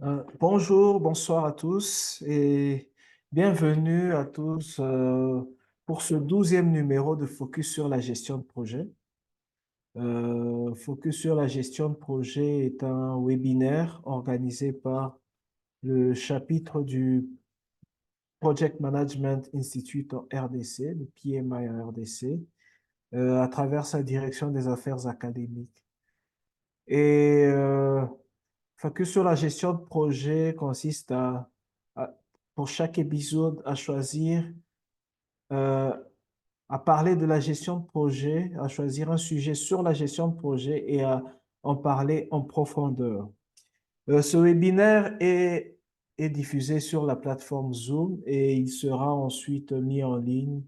Bonjour, bonsoir à tous et bienvenue à tous pour ce 12e numéro de Focus sur la gestion de projet. Focus sur la gestion de projet est un webinaire organisé par le chapitre du Project Management Institute en RDC, le PMI en RDC, à travers sa direction des affaires académiques. Et Focus sur la gestion de projet consiste à- pour chaque épisode, à choisir, euh, à parler de la gestion de projet, à choisir un sujet sur la gestion de projet et à en parler en profondeur. Ce webinaire est diffusé sur la plateforme Zoom et il sera ensuite mis en ligne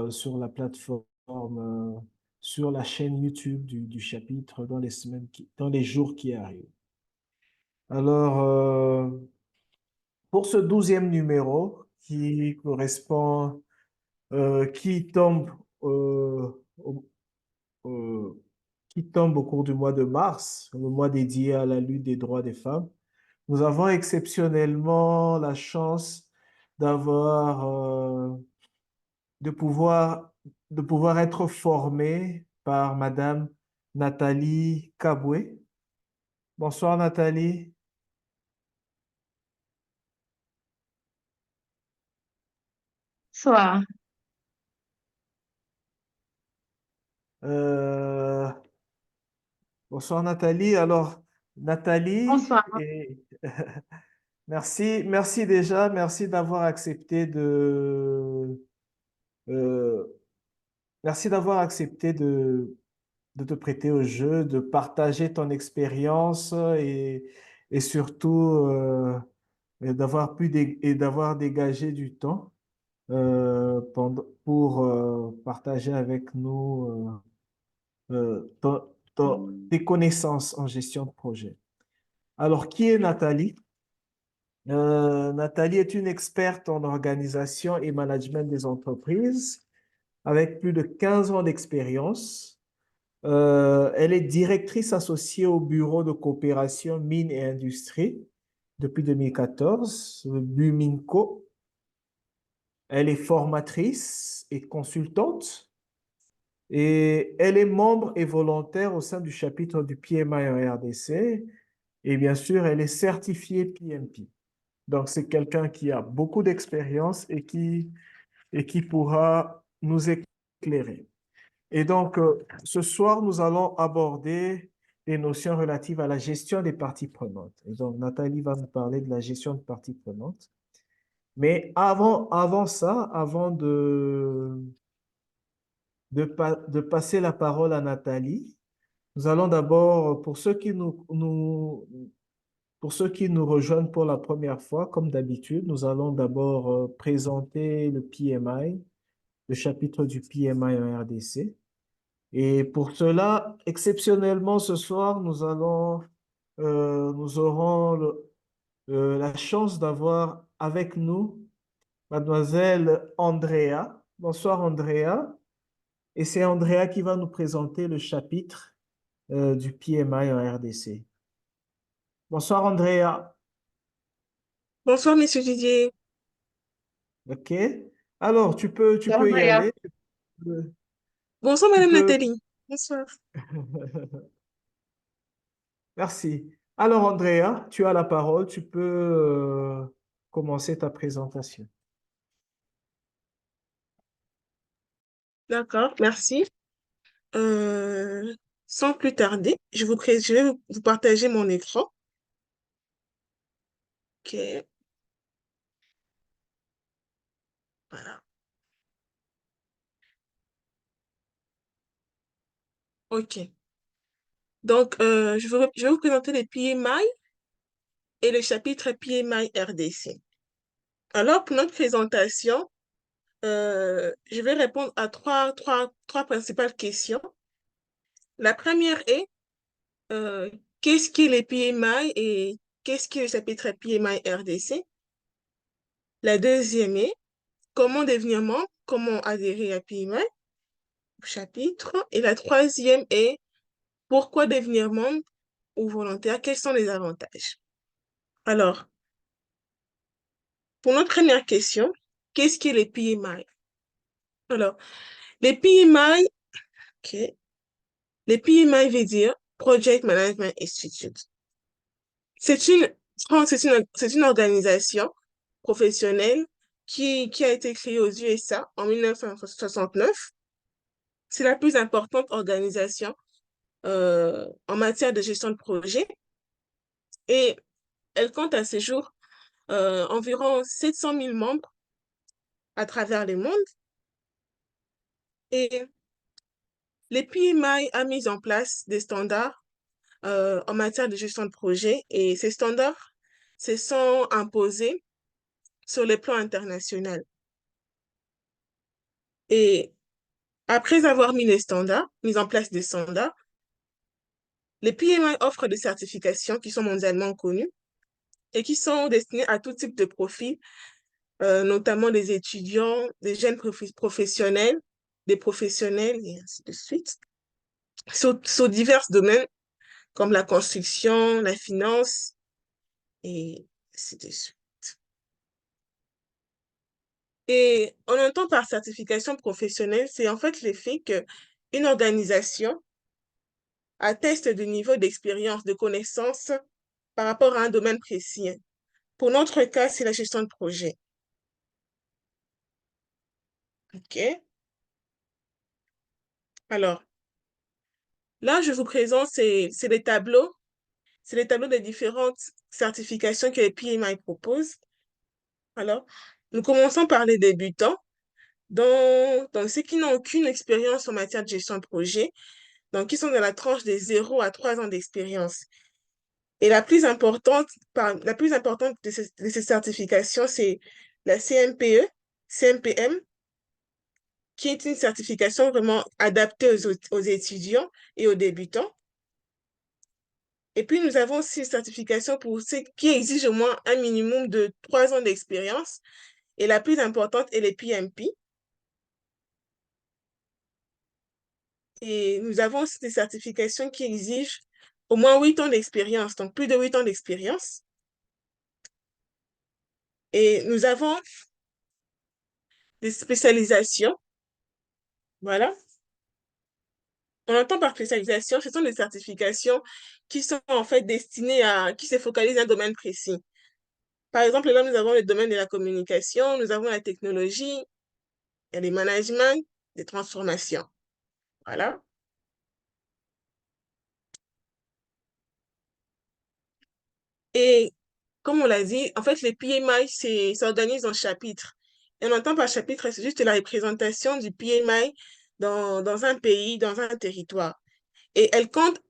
sur la plateforme, sur la chaîne YouTube du chapitre dans dans les jours qui arrivent. Alors, pour ce 12e numéro qui tombe, au, au- qui tombe au cours du mois de mars, le mois dédié à la lutte des droits des femmes, nous avons exceptionnellement la chance d'avoir, de pouvoir, de pouvoir être formés par Madame Nathalie Kaboué. Bonsoir Nathalie. Bonsoir. Euh, Bonsoir Nathalie. Alors, Nathalie, Bonsoir. merci déjà, merci d'avoir accepté euh, merci d'avoir accepté de te prêter au jeu, de partager ton expérience et surtout et d'avoir dégagé du temps pour partager avec nous tes connaissances en gestion de projet. Alors, qui est Nathalie? Nathalie est une experte en organisation et management des entreprises avec plus de 15 ans d'expérience. Elle est directrice associée au Bureau de coopération mines et industrie depuis 2014, le BUMINCO. Elle est formatrice et consultante et elle est membre et volontaire au sein du chapitre du PMI en RDC et bien sûr, elle est certifiée PMP. Donc, c'est quelqu'un qui a beaucoup d'expérience et qui pourra nous éclairer. Et donc, ce soir, nous allons aborder les notions relatives à la gestion des parties prenantes. Et donc, Nathalie va nous parler de la gestion de parties prenantes. Mais avant ça, avant de passer la parole à Nathalie, nous allons d'abord, pour ceux qui nous rejoignent pour la première fois, comme d'habitude, nous allons d'abord présenter le PMI, le chapitre du PMI en RDC. Et pour cela, exceptionnellement, ce soir, nous aurons la chance d'avoir avec nous Mademoiselle Andrea. Bonsoir Andrea. Et c'est Andrea qui va nous présenter le chapitre du PMI en RDC. Bonsoir Andrea. Bonsoir, Monsieur Didier. OK. Alors, tu peux y Andrea. aller. peux- Bonsoir, tu Madame peux... Nathalie. Bonsoir. Merci. Alors, Andrea, tu as la parole. Tu peux commencer ta présentation. D'accord, merci. Sans plus tarder, je vais vous partager mon écran. OK, voilà. OK. Donc, je vais vous présenter les PMI et le chapitre PMI RDC. Alors, pour notre présentation, je vais répondre à trois principales questions. La première est, euh, qu'est-ce qu'est les PMI et qu'est-ce qu'est le chapitre PMI RDC? La deuxième est, comment devenir membre? Comment adhérer à PMI? Chapitre. Et la troisième est pourquoi devenir membre ou volontaire? Quels sont les avantages? Alors, pour notre première question, qu'est-ce que les PMI? Alors, les PMI, ok, les PMI veut dire Project Management Institute. C'est c'est une organisation professionnelle qui a été créée aux USA en 1969. C'est la plus importante organisation en matière de gestion de projet et elle compte à ce jour environ 700 000 membres à travers le monde. Et les PMI a mis en place des standards en matière de gestion de projet et ces standards se sont imposés sur le plan international. Et après avoir mis en place des standards, les PMI offrent des certifications qui sont mondialement connues et qui sont destinées à tout type de profil, notamment des étudiants, des jeunes professionnels, des professionnels et ainsi de suite, sur divers domaines comme la construction, la finance et ainsi de suite. Et on entend par certification professionnelle, c'est en fait l'effet que une organisation atteste du niveau d'expérience, de connaissance par rapport à un domaine précis. Pour notre cas, c'est la gestion de projet. OK? Alors, là, je vous présente, c'est les tableaux des différentes certifications que les PMI proposent. Alors, nous commençons par les débutants, donc ceux qui n'ont aucune expérience en matière de gestion de projet, donc qui sont dans la tranche des 0 à 3 ans d'expérience. Et la plus importante de ces certifications, c'est la CMPE, CMPM, qui est une certification vraiment adaptée aux étudiants et aux débutants. Et puis, nous avons aussi une certification pour ceux qui exigent au moins un minimum de 3 ans d'expérience. Et la plus importante est les PMP. Et nous avons aussi des certifications qui exigent au moins 8 ans d'expérience, donc plus de 8 ans d'expérience. Et nous avons des spécialisations. Voilà. On entend par spécialisation, ce sont des certifications qui sont en fait qui se focalisent sur un domaine précis. Par exemple, là, nous avons le domaine de la communication, nous avons la technologie, il y a le management, des transformations. Voilà. Et comme on l'a dit, en fait, les PMI s'organisent en chapitres. Et on entend par chapitre, c'est juste la représentation du PMI dans un pays, dans un territoire. Et elle compte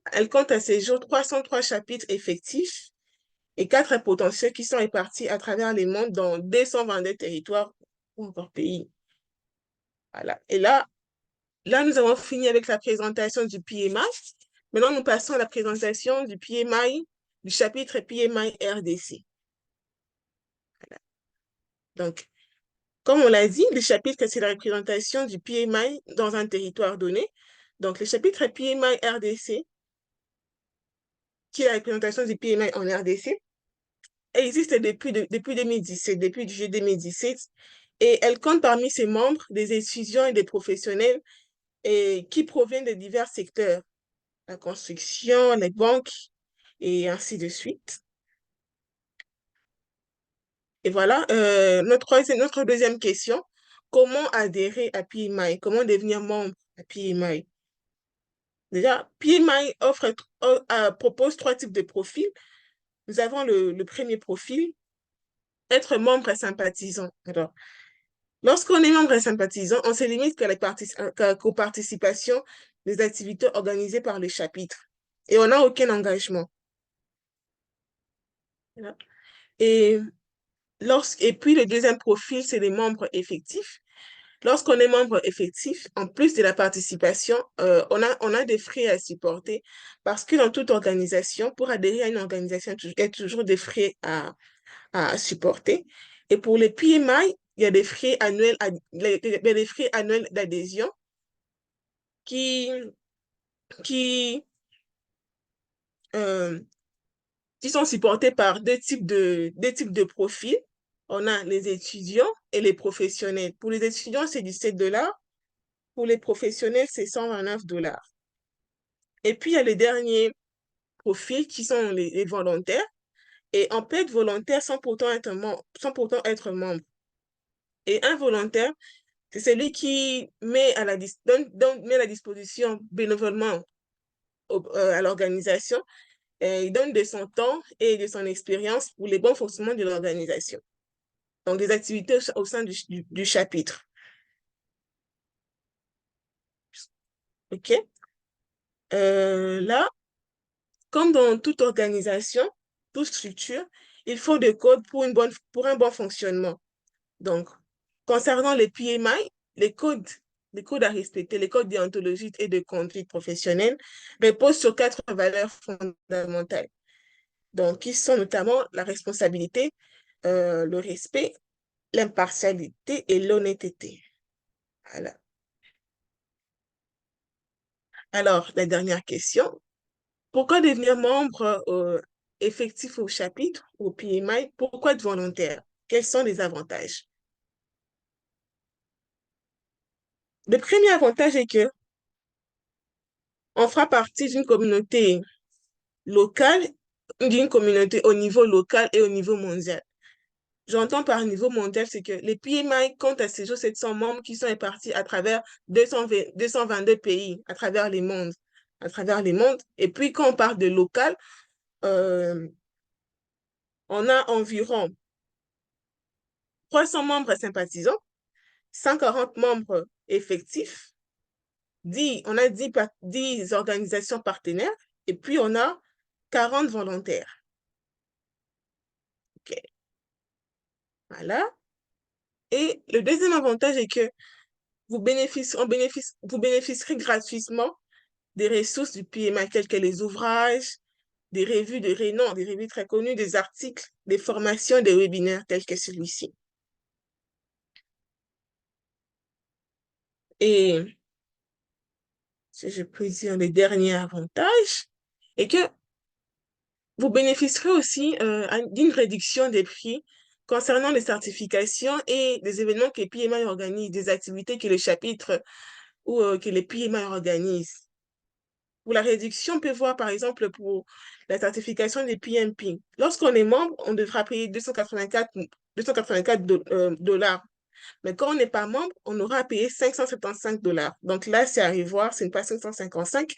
à ce jour 303 chapitres effectifs et 4 potentiels qui sont répartis à travers le monde dans 222 territoires ou encore pays. Voilà. Et là, nous avons fini avec la présentation du PMI. Maintenant, nous passons à la présentation du PMI, du chapitre PMI RDC. Voilà. Donc, comme on l'a dit, le chapitre, c'est la représentation du PMI dans un territoire donné. Donc, le chapitre PMI RDC, qui est la représentation du PMI en RDC, existe depuis 2017, depuis juillet 2017, et elle compte parmi ses membres des étudiants et des professionnels qui proviennent de divers secteurs, la construction, les banques, et ainsi de suite. Et voilà, notre deuxième question, comment adhérer à PMI? Comment devenir membre à PMI? Déjà, PMI propose 3 types de profils. Nous avons le premier profil, être membre et sympathisant. Alors, lorsqu'on est membre et sympathisant, on se limite qu'aux participations des activités organisées par le chapitre. Et on n'a aucun engagement. Voilà. Et, et puis, le deuxième profil, c'est les membres effectifs. Lorsqu'on est membre effectif, en plus de la participation, on a des frais à supporter parce que dans toute organisation, pour adhérer à une organisation, il y a toujours des frais à supporter. Et pour les PMI, il y a des frais annuels, des frais annuels d'adhésion qui, qui, euh, qui sont supportés par deux types de profils. On a les étudiants et les professionnels. Pour les étudiants, c'est 17 $. Pour les professionnels, c'est 129 $. Et puis, il y a les derniers profils qui sont les volontaires. Et on peut être volontaire sans pourtant être membre. Et un volontaire, c'est celui qui met met à la disposition bénévolement à l'organisation. Il donne de son temps et de son expérience pour les bons fonctionnements de l'organisation. Donc, des activités au sein du chapitre. OK? Là, comme dans toute organisation, toute structure, il faut des codes pour un bon fonctionnement. Donc, concernant les PMI, les codes, les codes à respecter, les codes déontologiques et de conduite professionnelle reposent sur 4 valeurs fondamentales. Donc, qui sont notamment la responsabilité, le respect, l'impartialité et l'honnêteté. Voilà. Alors, la dernière question. Pourquoi devenir membre effectif au chapitre, au PMI? Pourquoi être volontaire? Quels sont les avantages? Le premier avantage est que on fera partie d'une communauté locale, d'une communauté au niveau local et au niveau mondial. J'entends par niveau mondial, c'est que les PMI comptent à ce jour 700 membres qui sont répartis à travers 222 pays, à travers les mondes. À travers les mondes. Et puis, quand on parle de local, euh, on a environ 300 membres sympathisants, 140 membres effectifs, on a 10 organisations partenaires, et puis on a 40 volontaires. OK. Voilà. Et le deuxième avantage est que vous bénéficierez gratuitement des ressources du PMI, telles que les ouvrages, des revues de renom, des revues très connues, des articles, des formations, des webinaires tels que celui-ci. Et si je peux dire le dernier avantage, est que vous bénéficierez aussi d'une réduction des prix concernant les certifications et des événements que les PMI organise, des activités que le chapitre ou que les PMI organisent. Pour la réduction, on peut voir par exemple pour la certification des PMP. Lorsqu'on est membre, on devra payer 284 $. Mais quand on n'est pas membre, on aura à payer 575 $. Donc là, c'est à revoir, ce n'est pas 555,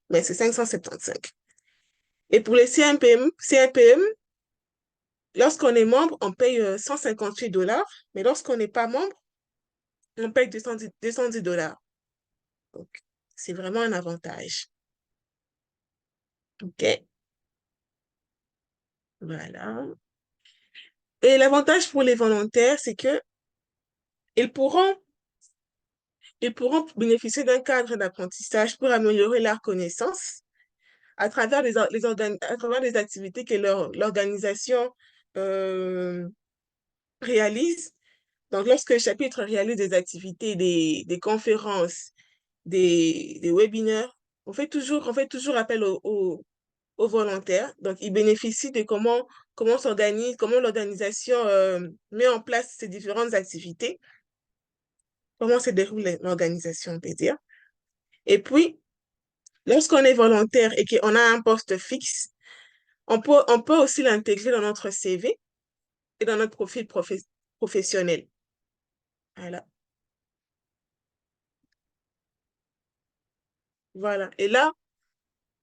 mais c'est 575. Et pour les CMPM, lorsqu'on est membre, on paye 158 $, mais lorsqu'on n'est pas membre, on paye 210 $. Donc, c'est vraiment un avantage. OK, voilà. Et l'avantage pour les volontaires, c'est que ils pourront, ils pourront bénéficier d'un cadre d'apprentissage pour améliorer leur connaissance à travers à travers les activités que l'organisation euh, réalise. Donc, lorsque le chapitre réalise des activités, des conférences, des webinaires, on fait toujours appel aux volontaires. Donc, ils bénéficient de comment l'organisation met en place ces différentes activités, comment se déroule l'organisation, on peut dire. Et puis, lorsqu'on est volontaire et qu'on a un poste fixe, on peut aussi l'intégrer dans notre CV et dans notre profil professionnel. Voilà. Voilà. Et là,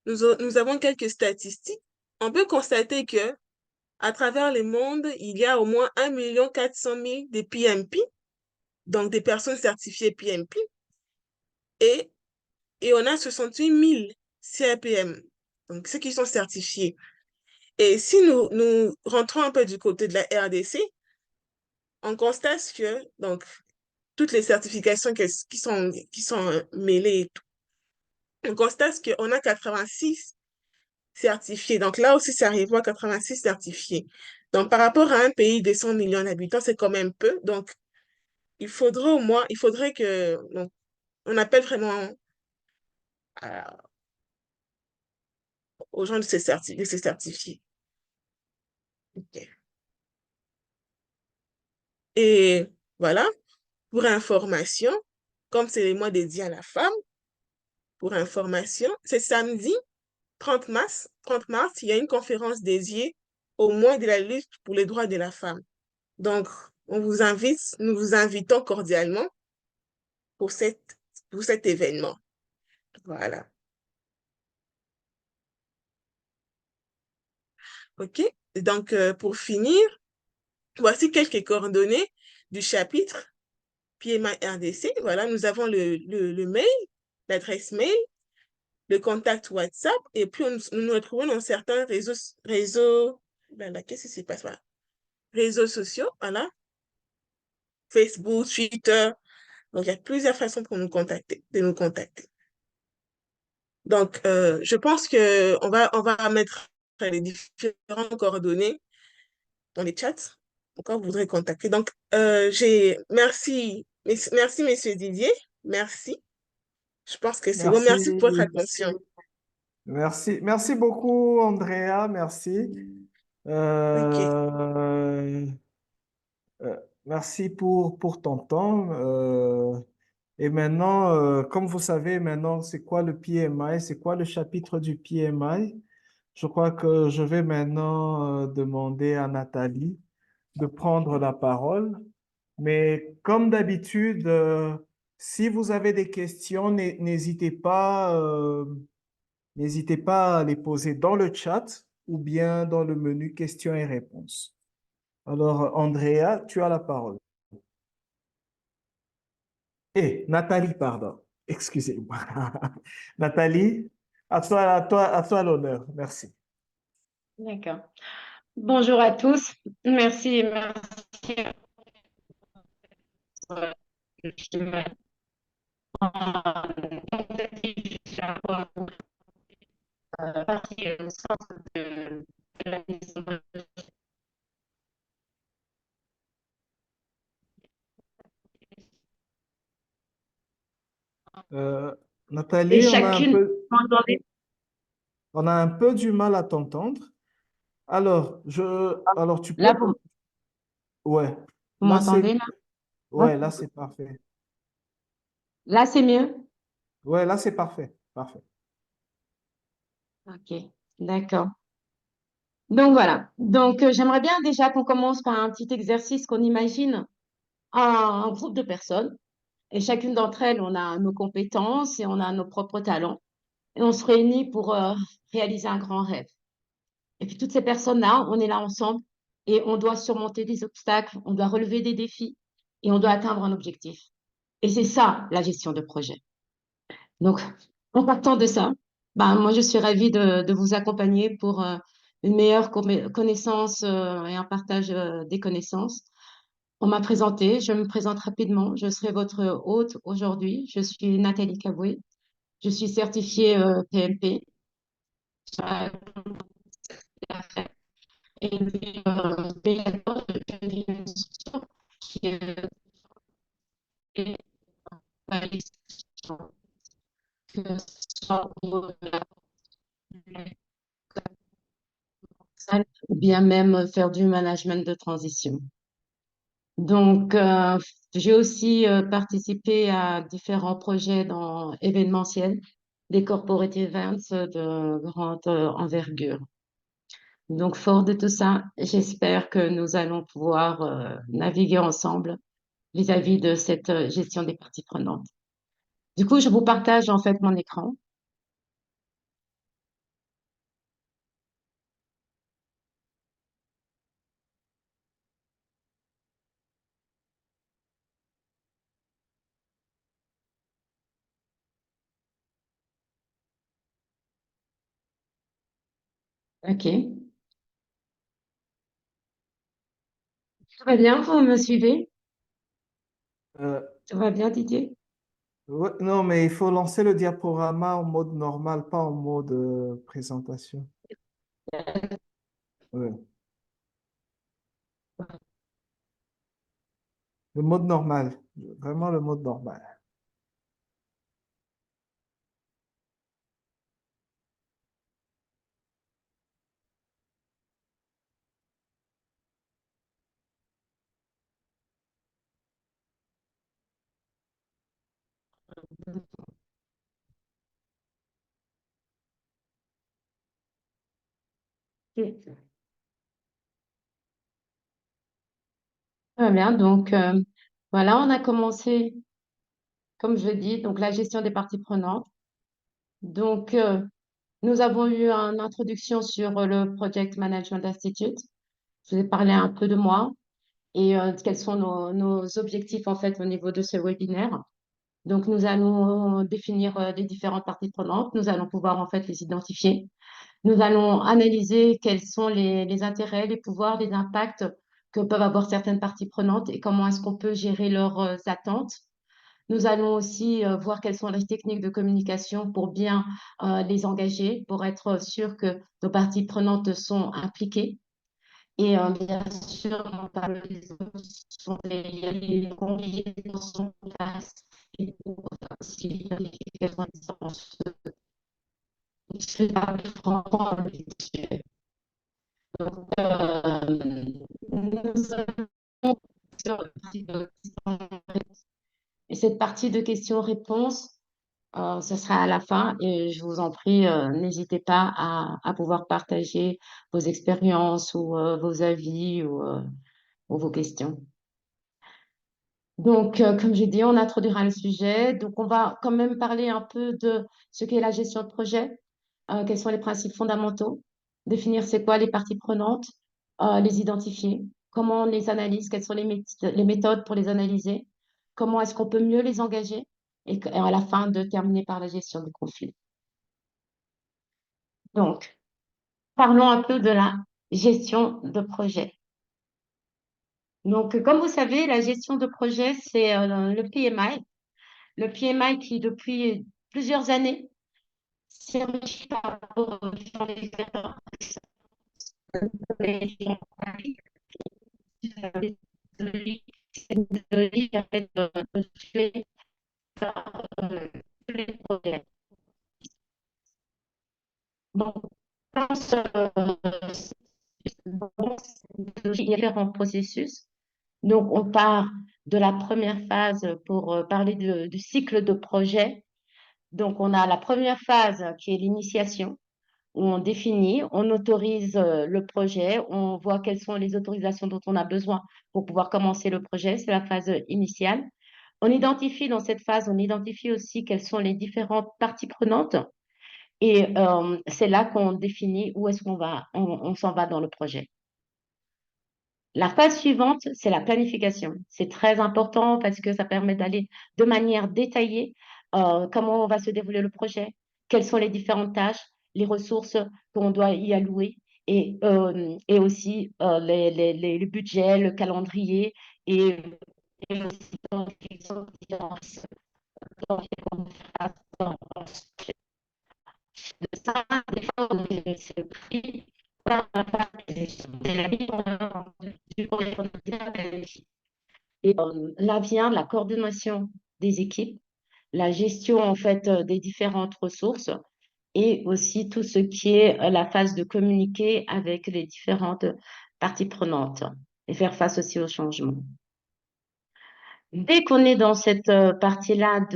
nous avons quelques statistiques. On peut constater que à travers le monde, il y a au moins 1,4 million de PMP, donc des personnes certifiées PMP, et, et on a 68 000 CRPM, donc ceux qui sont certifiés. Et si nous rentrons un peu du côté de la RDC, on constate que donc, toutes les certifications qui sont mêlées et tout, on constate qu'on a 86 certifiés. Donc là aussi, ça arrive à 86 certifiés. Donc par rapport à un pays de 100 millions d'habitants, c'est quand même peu. Donc il faudrait que donc, on appelle vraiment aux gens de se certifier. Ok. Et voilà, pour information, comme c'est le mois dédié à la femme, pour information, c'est samedi 30 mars, il y a une conférence dédiée au mois de la lutte pour les droits de la femme. Donc, nous vous invitons cordialement pour pour cet événement. Voilà. OK? Donc, pour finir, voici quelques coordonnées du chapitre PMI RDC. Voilà, nous avons le mail, l'adresse mail, le contact WhatsApp, et puis nous nous retrouvons dans certains qu'est-ce qui se passe là? Réseaux sociaux, voilà, Facebook, Twitter. Donc, il y a plusieurs façons pour de nous contacter. Donc, je pense que on va mettre les différentes coordonnées dans les chats quand vous voudrez contacter. Donc, merci, Monsieur Didier. Merci. Je pense que c'est bon. Merci, Merci pour votre attention. merci beaucoup, Andrea, merci. OK. Euh, Merci pour ton temps. Et maintenant, comme vous savez maintenant, c'est quoi le PMI? C'est quoi le chapitre du PMI? Je crois que je vais maintenant demander à Nathalie de prendre la parole. Mais comme d'habitude, si vous avez des questions, n'hésitez pas à les poser dans le chat ou bien dans le menu questions et réponses. Alors, Andrea, tu as la parole. Nathalie, pardon. Excusez-moi. Nathalie, à toi l'honneur. Merci. D'accord. Bonjour à tous. Merci pour le chemin. Tentative, partie au centre de la maison. Euh, Et Nathalie, chacune, vous m'entendez? on a un peu du mal à t'entendre. Alors tu Là, peux, ouais, vous là m'entendez c'est, là? Ouais. ouais, là c'est parfait. Là, c'est mieux? Ouais, là c'est parfait, parfait. Ok, d'accord. Donc voilà. Donc j'aimerais bien déjà qu'on commence par un petit exercice qu'on imagine un groupe de personnes. Et chacune d'entre elles, on a nos compétences et on a nos propres talents. Et on se réunit pour réaliser un grand rêve. Et puis toutes ces personnes-là, on est là ensemble et on doit surmonter des obstacles, on doit relever des défis et on doit atteindre un objectif. Et c'est ça, la gestion de projet. Donc, en partant de ça, ben, moi, je suis ravie de vous accompagner pour une meilleure connaissance et un partage des connaissances. On m'a présenté, je me présente rapidement. Je serai votre hôte aujourd'hui. Je suis Nathalie Caboué. Je suis certifiée PMP. Et puis, également, je vis une institution qui est que ce soit au niveau de la salle ou bien même faire du management de transition. Donc, j'ai aussi participé à différents projets dans événementiels, des corporate events de grande envergure. Donc, fort de tout ça, j'espère que nous allons pouvoir naviguer ensemble vis-à-vis de cette gestion des parties prenantes. Du coup, je vous partage en fait mon écran. OK. Tout va bien, vous me suivez? Euh, Tout va bien, Didier? ouais, non, mais il faut lancer le diaporama en mode normal, pas en mode présentation. Ouais. Le mode normal, vraiment le mode normal. Très bien, donc voilà, on a commencé, comme je dis, donc la gestion des parties prenantes. Donc, nous avons eu une introduction sur le Project Management Institute. Je vous ai parlé un peu de moi et quels sont nos objectifs en fait au niveau de ce webinaire. Donc, nous allons définir les différentes parties prenantes. Nous allons pouvoir en fait les identifier. Nous allons analyser quels sont les intérêts, les pouvoirs, les impacts que peuvent avoir certaines parties prenantes et comment est-ce qu'on peut gérer leurs attentes. Nous allons aussi voir quelles sont les techniques de communication pour bien les engager, pour être sûr que nos parties prenantes sont impliquées. Et bien sûr, on parle des sont les conviés sont en place et pour aussi vérifier quelles sont les différences. Je parle franchement, donc, nous avons sur la partie de questions-réponses. Et cette partie de questions-réponses, ce sera à la fin et je vous en prie, n'hésitez pas à pouvoir partager vos expériences ou vos avis ou vos questions. Donc, comme j'ai dit, on introduira le sujet. Donc, on va quand même parler un peu de ce qu'est la gestion de projet, quels sont les principes fondamentaux, définir c'est quoi les parties prenantes, les identifier, comment on les analyse, quelles sont les méthodes pour les analyser, comment est-ce qu'on peut mieux les engager et à la fin de terminer par la gestion du conflit. Donc, parlons un peu de la gestion de projet. Donc, comme vous savez, la gestion de projet, c'est le PMI. Le PMI qui, depuis plusieurs années, s'est enrichi par rapport aux différents indicateurs. Cette méthodologie permet de suivre tous les projets. Donc, dans il y a différents processus. Donc, on part de la première phase pour parler du cycle de projet. Donc, on a la première phase qui est l'initiation, où on définit, on autorise le projet, on voit quelles sont les autorisations dont on a besoin pour pouvoir commencer le projet. C'est la phase initiale. On identifie dans cette phase, on identifie aussi quelles sont les différentes parties prenantes. Et c'est là qu'on définit où est-ce qu'on va, on s'en va dans le projet. La phase suivante, c'est la planification. C'est très important parce que ça permet d'aller de manière détaillée comment on va se dérouler le projet, quelles sont les différentes tâches, les ressources qu'on doit y allouer et aussi le budget, le calendrier et aussi dans les différentes de ça, des fois, c'est le prix, c'est la mise en œuvre du projet qu'on a bien réussi. Et là vient la coordination des équipes, la gestion en fait des différentes ressources et aussi tout ce qui est la phase de communiquer avec les différentes parties prenantes et faire face aussi aux changements. Dès qu'on est dans cette partie-là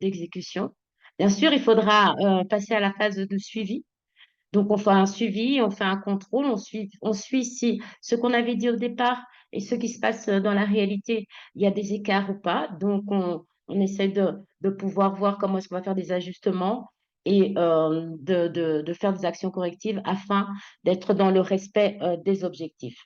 d'exécution, bien sûr, il faudra passer à la phase de suivi. Donc, on fait un suivi, on fait un contrôle, on suit si ce qu'on avait dit au départ et ce qui se passe dans la réalité, il y a des écarts ou pas. Donc, on essaie de pouvoir voir comment est-ce qu'on va faire des ajustements et de faire des actions correctives afin d'être dans le respect des objectifs.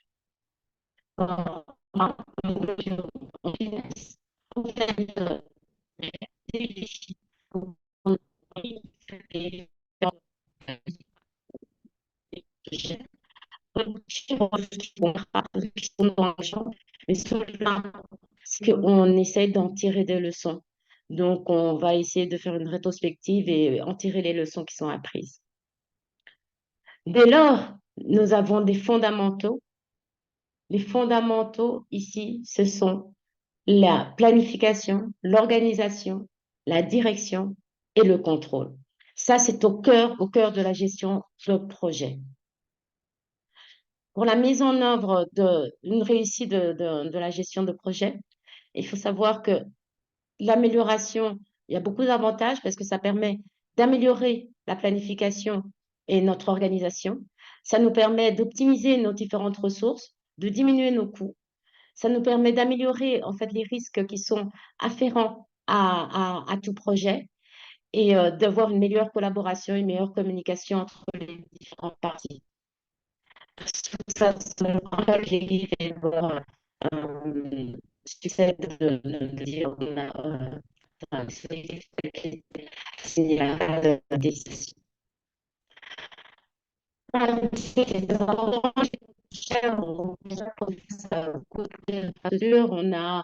C'est qu'on essaie d'en tirer des leçons. Donc, on va essayer de faire une rétrospective et en tirer les leçons qui sont apprises. Dès lors, nous avons des fondamentaux. Les fondamentaux ici, ce sont la planification, l'organisation, la direction et le contrôle. Ça, c'est au cœur de la gestion de projet. Pour la mise en œuvre d'une réussite de la gestion de projet, il faut savoir que l'amélioration, il y a beaucoup d'avantages parce que ça permet d'améliorer la planification et notre organisation. Ça nous permet d'optimiser nos différentes ressources, de diminuer nos coûts. Ça nous permet d'améliorer en fait les risques qui sont afférents à tout projet et d'avoir une meilleure collaboration, une meilleure communication entre les différentes parties. Tout ça, c'est mon objectif et d'abord, succès de dire on a signé la décision. On a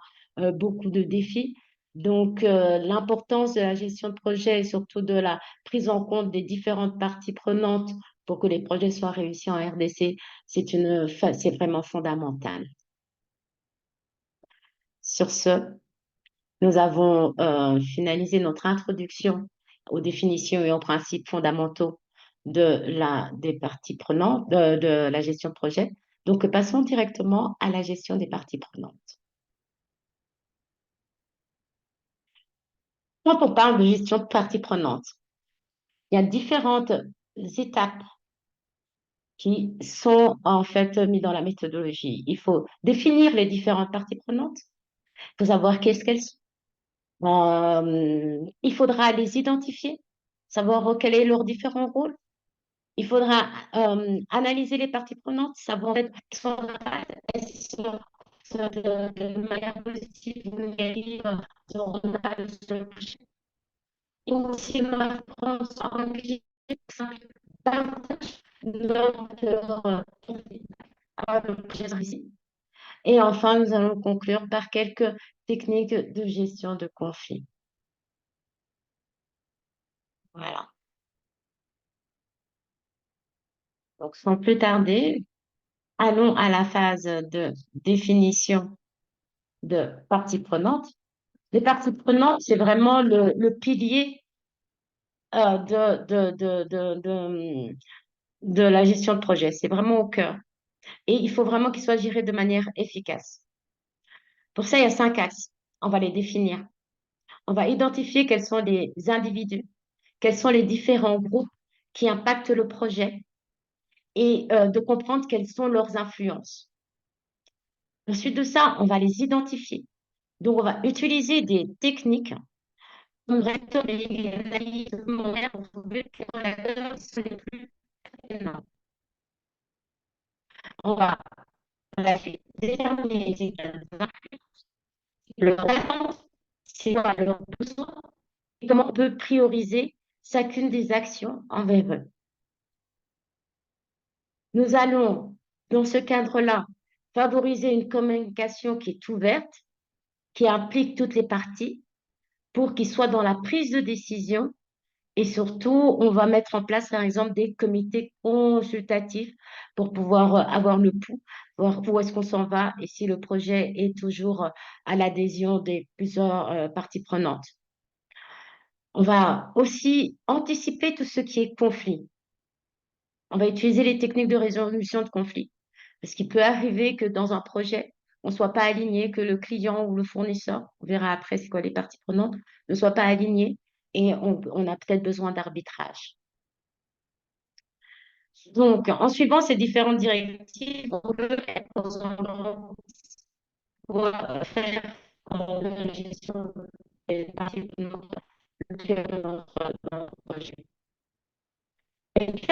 beaucoup de défis. Donc, l'importance de la gestion de projet et surtout de la prise en compte des différentes parties prenantes pour que les projets soient réussis en RDC, c'est vraiment fondamental. Sur ce, nous avons finalisé notre introduction aux définitions et aux principes fondamentaux des parties prenantes, de la gestion de projet. Donc, passons directement à la gestion des parties prenantes. Quand on parle de gestion de parties prenantes, il y a différentes étapes qui sont en fait mises dans la méthodologie. Il faut définir les différentes parties prenantes, il faut savoir qu'est-ce qu'elles sont. Il faudra les identifier, savoir quel est leur différent rôle. Il faudra analyser les parties prenantes, savoir en fait, elles sont de manière positive ou négative sur le projet. Et aussi prendre en engager davantage lors de leur projet de réussite. Et enfin, nous allons conclure par quelques techniques de gestion de conflit. Voilà. Donc, sans plus tarder, allons à la phase de définition de parties prenantes. Les parties prenantes, c'est vraiment le pilier de la gestion de projet. C'est vraiment au cœur. Et il faut vraiment qu'il soit géré de manière efficace. Pour ça, il y a 5 axes. On va les définir. On va identifier quels sont les individus, quels sont les différents groupes qui impactent le projet et de comprendre quelles sont leurs influences. Ensuite de ça, on va les identifier. Donc, on va utiliser des techniques comme rhétorique et analyse secondaire pour trouver quels sont les acteurs qui sont les plus pertinents. On va déterminer les états d'influence, leurs attentes, c'est quoi leurs besoins et comment on peut prioriser chacune des actions envers eux. Nous allons, dans ce cadre-là, favoriser une communication qui est ouverte, qui implique toutes les parties pour qu'ils soient dans la prise de décision. Et surtout, on va mettre en place, par exemple, des comités consultatifs pour pouvoir avoir le pouls, voir où est-ce qu'on s'en va et si le projet est toujours à l'adhésion des plusieurs parties prenantes. On va aussi anticiper tout ce qui est conflit. On va utiliser les techniques de résolution de conflits. Parce qu'il peut arriver que dans un projet, on ne soit pas aligné, que le client ou le fournisseur, on verra après c'est quoi les parties prenantes, ne soit pas aligné et on a peut-être besoin d'arbitrage. Donc, en suivant ces différentes directives, on peut être dans un pour faire la gestion des parties prenantes de notre projet. Et puis,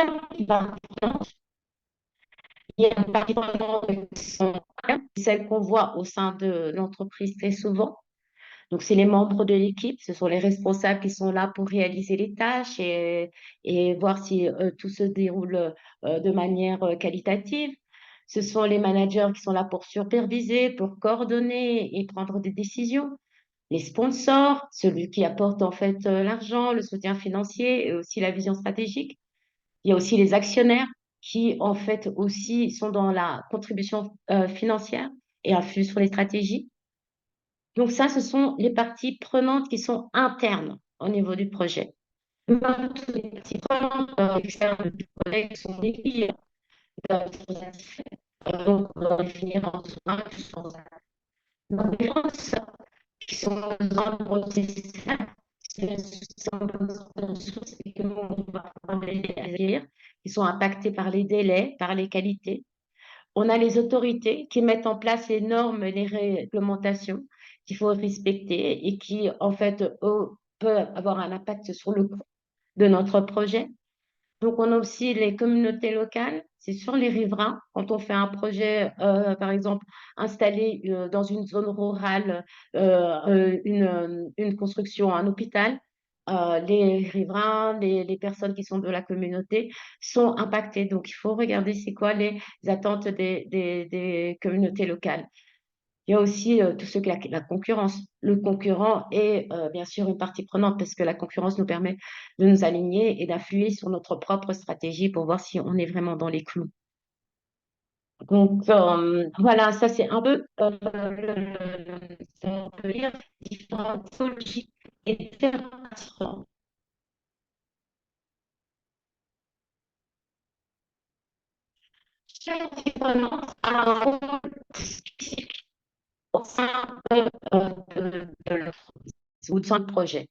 il y a une partie prenante qui sont celles qu'on voit au sein de l'entreprise très souvent. Donc, c'est les membres de l'équipe, ce sont les responsables qui sont là pour réaliser les tâches et voir si tout se déroule de manière qualitative. Ce sont les managers qui sont là pour superviser, pour coordonner et prendre des décisions. Les sponsors, celui qui apporte en fait l'argent, le soutien financier et aussi la vision stratégique. Il y a aussi les actionnaires qui en fait aussi sont dans la contribution financière et influent sur les stratégies. Donc ça, ce sont les parties prenantes qui sont internes au niveau du projet. Même toutes les parties prenantes externes du projet qui sont décrites donc on va définir en un sans un. Donc les choses qui sont dans le processus, c'est des ressources et que nous, on va les acquérir, qui sont impactés par les délais, par les qualités. On a les autorités qui mettent en place les normes et les réglementations qu'il faut respecter et qui, en fait, peuvent avoir un impact sur le coût de notre projet. Donc, on a aussi les communautés locales, c'est sur les riverains. Quand on fait un projet, par exemple, installé dans une zone rurale, une construction, un hôpital, les riverains, les personnes qui sont de la communauté sont impactées. Donc, il faut regarder c'est quoi les attentes des communautés locales. Il y a aussi tout ce que la concurrence. Le concurrent est bien sûr une partie prenante parce que la concurrence nous permet de nous aligner et d'influer sur notre propre stratégie pour voir si on est vraiment dans les clous. Donc voilà, ça c'est un peu, on peut dire, différentes typologies et différentes. Chaque partie prenante a un rôle spécifique au sein de l'entreprise ou de son projet.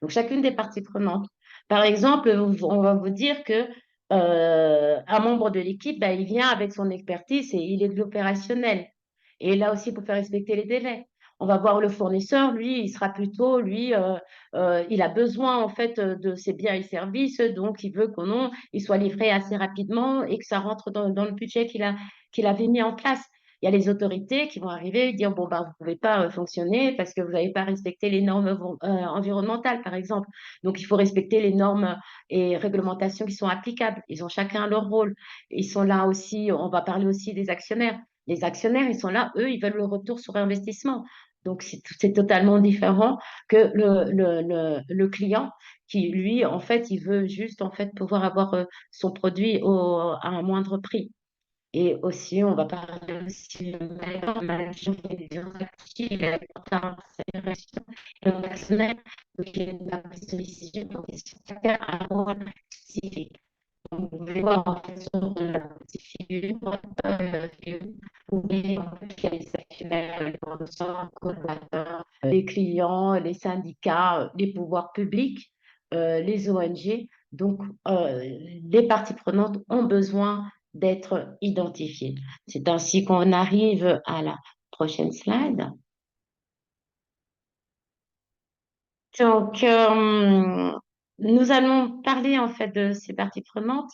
Donc, chacune des parties prenantes. Par exemple, on va vous dire que un membre de l'équipe, ben, il vient avec son expertise et il est de l'opérationnel. Et là aussi, pour faire respecter les délais. On va voir le fournisseur, lui, il sera plutôt, lui, il a besoin en fait de ses biens et services, donc il veut il soit livré assez rapidement et que ça rentre dans le budget qu'il avait mis en place. Il y a les autorités qui vont arriver et dire, bon, bah, vous ne pouvez pas fonctionner parce que vous n'avez pas respecté les normes environnementales, par exemple. Donc, il faut respecter les normes et réglementations qui sont applicables. Ils ont chacun leur rôle. Ils sont là aussi, on va parler aussi des actionnaires. Les actionnaires, ils sont là, eux, ils veulent le retour sur investissement. Donc, c'est totalement différent que le client qui, lui, en fait, il veut juste, en fait, pouvoir avoir son produit à un moindre prix. Et aussi, on va parler aussi de manager des actifs, il a une accélération personnelle, donc il y a la prise de décision, donc chacun a un rôle spécifique. Donc, vous pouvez voir en fait sur la petite figure, vous voyez en fait qu'il y a les actionnaires, les fournisseurs, les collaborateurs, les clients, les syndicats, les pouvoirs publics, les ONG. Donc, les parties prenantes ont besoin d'être identifiées. C'est ainsi qu'on arrive à la prochaine slide. Donc, nous allons parler en fait de ces parties prenantes,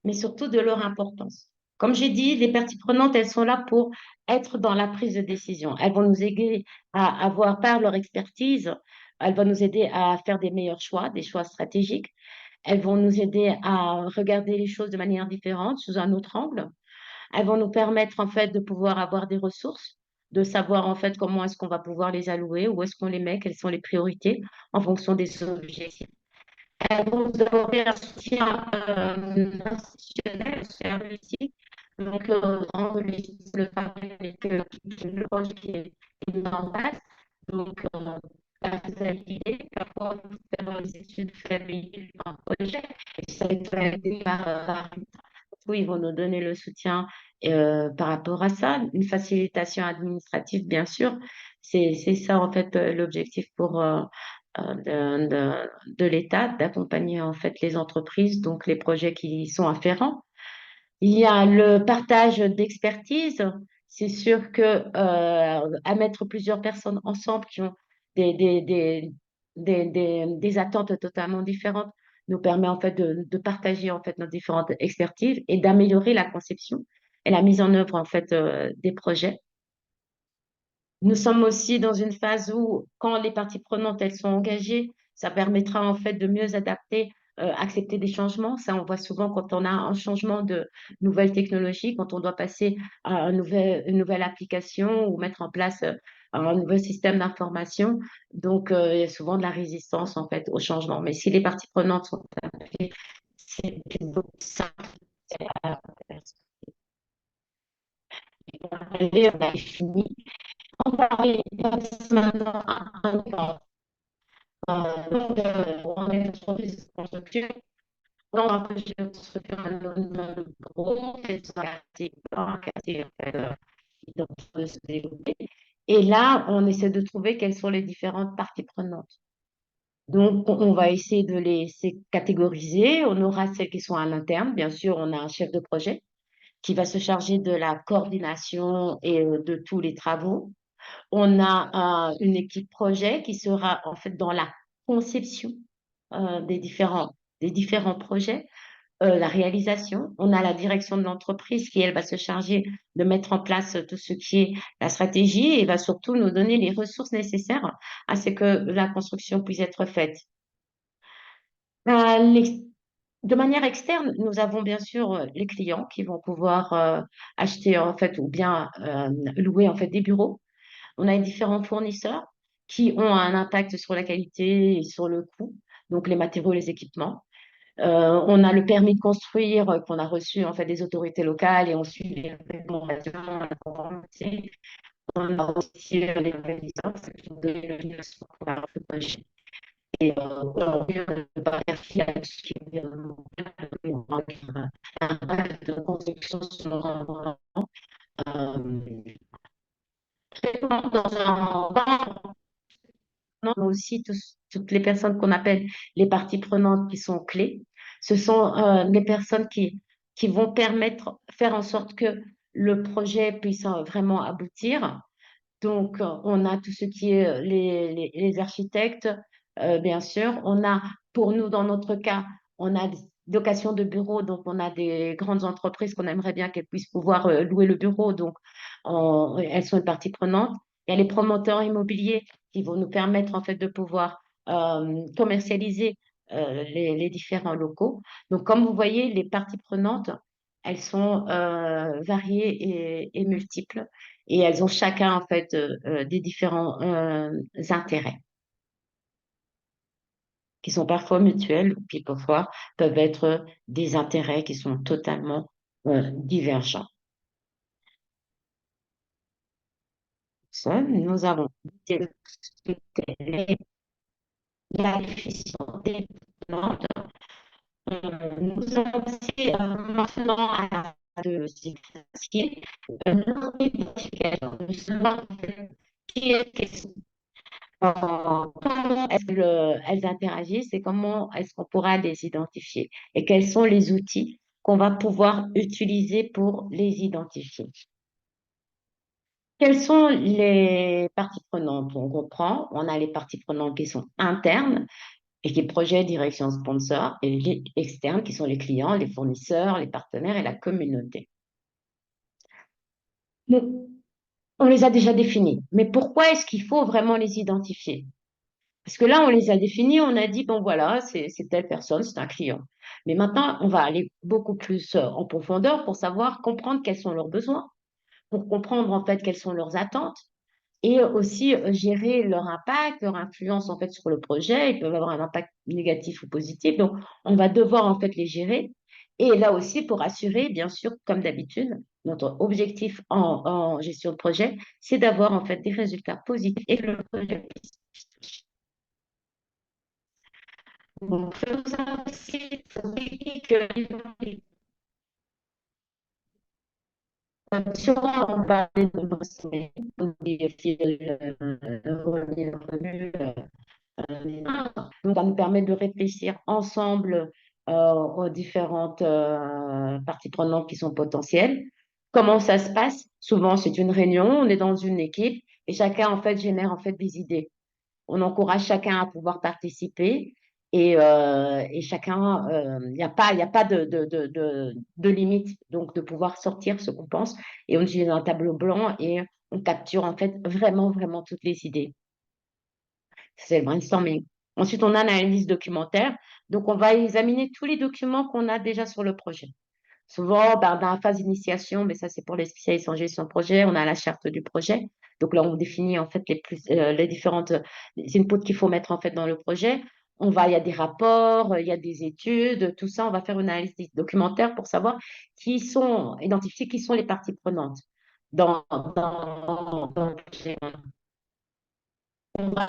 mais surtout de leur importance. Comme j'ai dit, les parties prenantes, elles sont là pour être dans la prise de décision. Elles vont nous aider à avoir, par leur expertise, elles vont nous aider à faire des meilleurs choix, des choix stratégiques. Elles vont nous aider à regarder les choses de manière différente, sous un autre angle. Elles vont nous permettre en fait de pouvoir avoir des ressources, de savoir en fait comment est-ce qu'on va pouvoir les allouer, où est-ce qu'on les met, quelles sont les priorités en fonction des objectifs. Elles vont nous apporter un soutien institutionnel, servicique, donc rendre légitime le travail avec le projet qui est mis en place. Donc, la faisabilité, parfois, faire les études de faisabilité d'un projet, et ça va être validé par oui, ils vont nous donner le soutien par rapport à ça, une facilitation administrative, bien sûr. C'est ça, en fait, l'objectif pour de l'État, d'accompagner, en fait, les entreprises, donc les projets qui sont afférents. Il y a le partage d'expertise. C'est sûr que à mettre plusieurs personnes ensemble qui ont des, des, des, des attentes totalement différentes nous permet en fait de partager en fait nos différentes expertises et d'améliorer la conception et la mise en œuvre en fait des projets. Nous sommes aussi dans une phase où, quand les parties prenantes elles sont engagées, ça permettra en fait de mieux adapter, accepter des changements. Ça, on voit souvent quand on a un changement de nouvelle technologie, quand on doit passer à une nouvelle application ou mettre en place un nouveau système d'information. Donc, il y a souvent de la résistance en fait au changement. Mais si les parties prenantes sont impliquées, c'est beaucoup plus simple. Et on a fini. On va aller maintenant à un exemple. Donc, on est sur une structure. On va approcher une structure un gros, c'est un quartier blanc, un quartier en fait, qui est en train de se développer. Et là, on essaie de trouver quelles sont les différentes parties prenantes. Donc, on va essayer de les catégoriser. On aura celles qui sont à l'interne. Bien sûr, on a un chef de projet qui va se charger de la coordination et de tous les travaux. On a une équipe projet qui sera en fait dans la conception des différents projets, la réalisation. On a la direction de l'entreprise qui, elle, va se charger de mettre en place tout ce qui est la stratégie et va surtout nous donner les ressources nécessaires à ce que la construction puisse être faite. De manière externe, nous avons bien sûr les clients qui vont pouvoir acheter en fait ou bien louer en fait des bureaux. On a différents fournisseurs qui ont un impact sur la qualité et sur le coût, donc les matériaux, les équipements. On a le permis de construire qu'on a reçu en fait des autorités locales et on suit les recommandations, la conformité. On a aussi les réalisateurs qui ont donné le financement pour la projet. Et aujourd'hui, on ne peut pas faire fi à tout ce qui est un rêve de construction sur l'environnement. Dans un mais aussi toutes les personnes qu'on appelle les parties prenantes qui sont clés. Ce sont les personnes qui vont permettre, faire en sorte que le projet puisse vraiment aboutir. Donc, on a tout ce qui est les architectes, bien sûr. On a, pour nous, dans notre cas, on a des locations de bureaux, donc on a des grandes entreprises qu'on aimerait bien qu'elles puissent pouvoir louer le bureau, donc elles sont une partie prenante. Il y a les promoteurs immobiliers qui vont nous permettre en fait de pouvoir commercialiser les différents locaux. Donc, comme vous voyez, les parties prenantes, elles sont variées et multiples et elles ont chacun en fait des différents intérêts qui sont parfois mutuels, puis parfois peuvent être des intérêts qui sont totalement divergents. Ça, nous avons la définition des plantes. Nous avons passé maintenant à de l'identification justement qui est comment est-ce qu'elles interagissent et comment est-ce qu'on pourra les identifier et quels sont les outils qu'on va pouvoir utiliser pour les identifier. Quelles sont les parties prenantes? On comprend, on a les parties prenantes qui sont internes, équipe projet, direction sponsor, et les externes qui sont les clients, les fournisseurs, les partenaires et la communauté. Bon, on les a déjà définis, mais pourquoi est-ce qu'il faut vraiment les identifier? Parce que là, on les a définis, on a dit, bon voilà, c'est telle personne, c'est un client. Mais maintenant, on va aller beaucoup plus en profondeur pour savoir, comprendre quels sont leurs besoins, pour comprendre en fait quelles sont leurs attentes et aussi gérer leur impact, leur influence en fait sur le projet. Ils peuvent avoir un impact négatif ou positif. Donc, on va devoir en fait les gérer. Et là aussi, pour assurer, bien sûr, comme d'habitude, notre objectif en gestion de projet, c'est d'avoir en fait des résultats positifs et que le projet puisse. Donc, je vous incite, oui, que sûrement on va parler de brainstorming, donc donc, ça nous permet de réfléchir ensemble aux différentes parties prenantes qui sont potentielles. Comment ça se passe? Souvent, c'est une réunion, on est dans une équipe et chacun en fait génère en fait des idées. On encourage chacun à pouvoir participer et chacun, il y a pas de limite, donc de pouvoir sortir ce qu'on pense et on utilise un tableau blanc et on capture en fait vraiment, vraiment toutes les idées. C'est le brainstorming. Ensuite, on a l'analyse documentaire. Donc, on va examiner tous les documents qu'on a déjà sur le projet. Souvent, ben, dans la phase d'initiation, mais ça, c'est pour les spécialistes en gestion de projet, on a la charte du projet. Donc là, on définit en fait les différentes inputs qu'il faut mettre en fait dans le projet. Il y a des rapports, il y a des études, tout ça. On va faire une analyse documentaire pour savoir identifier qui sont les parties prenantes dans le projet. On va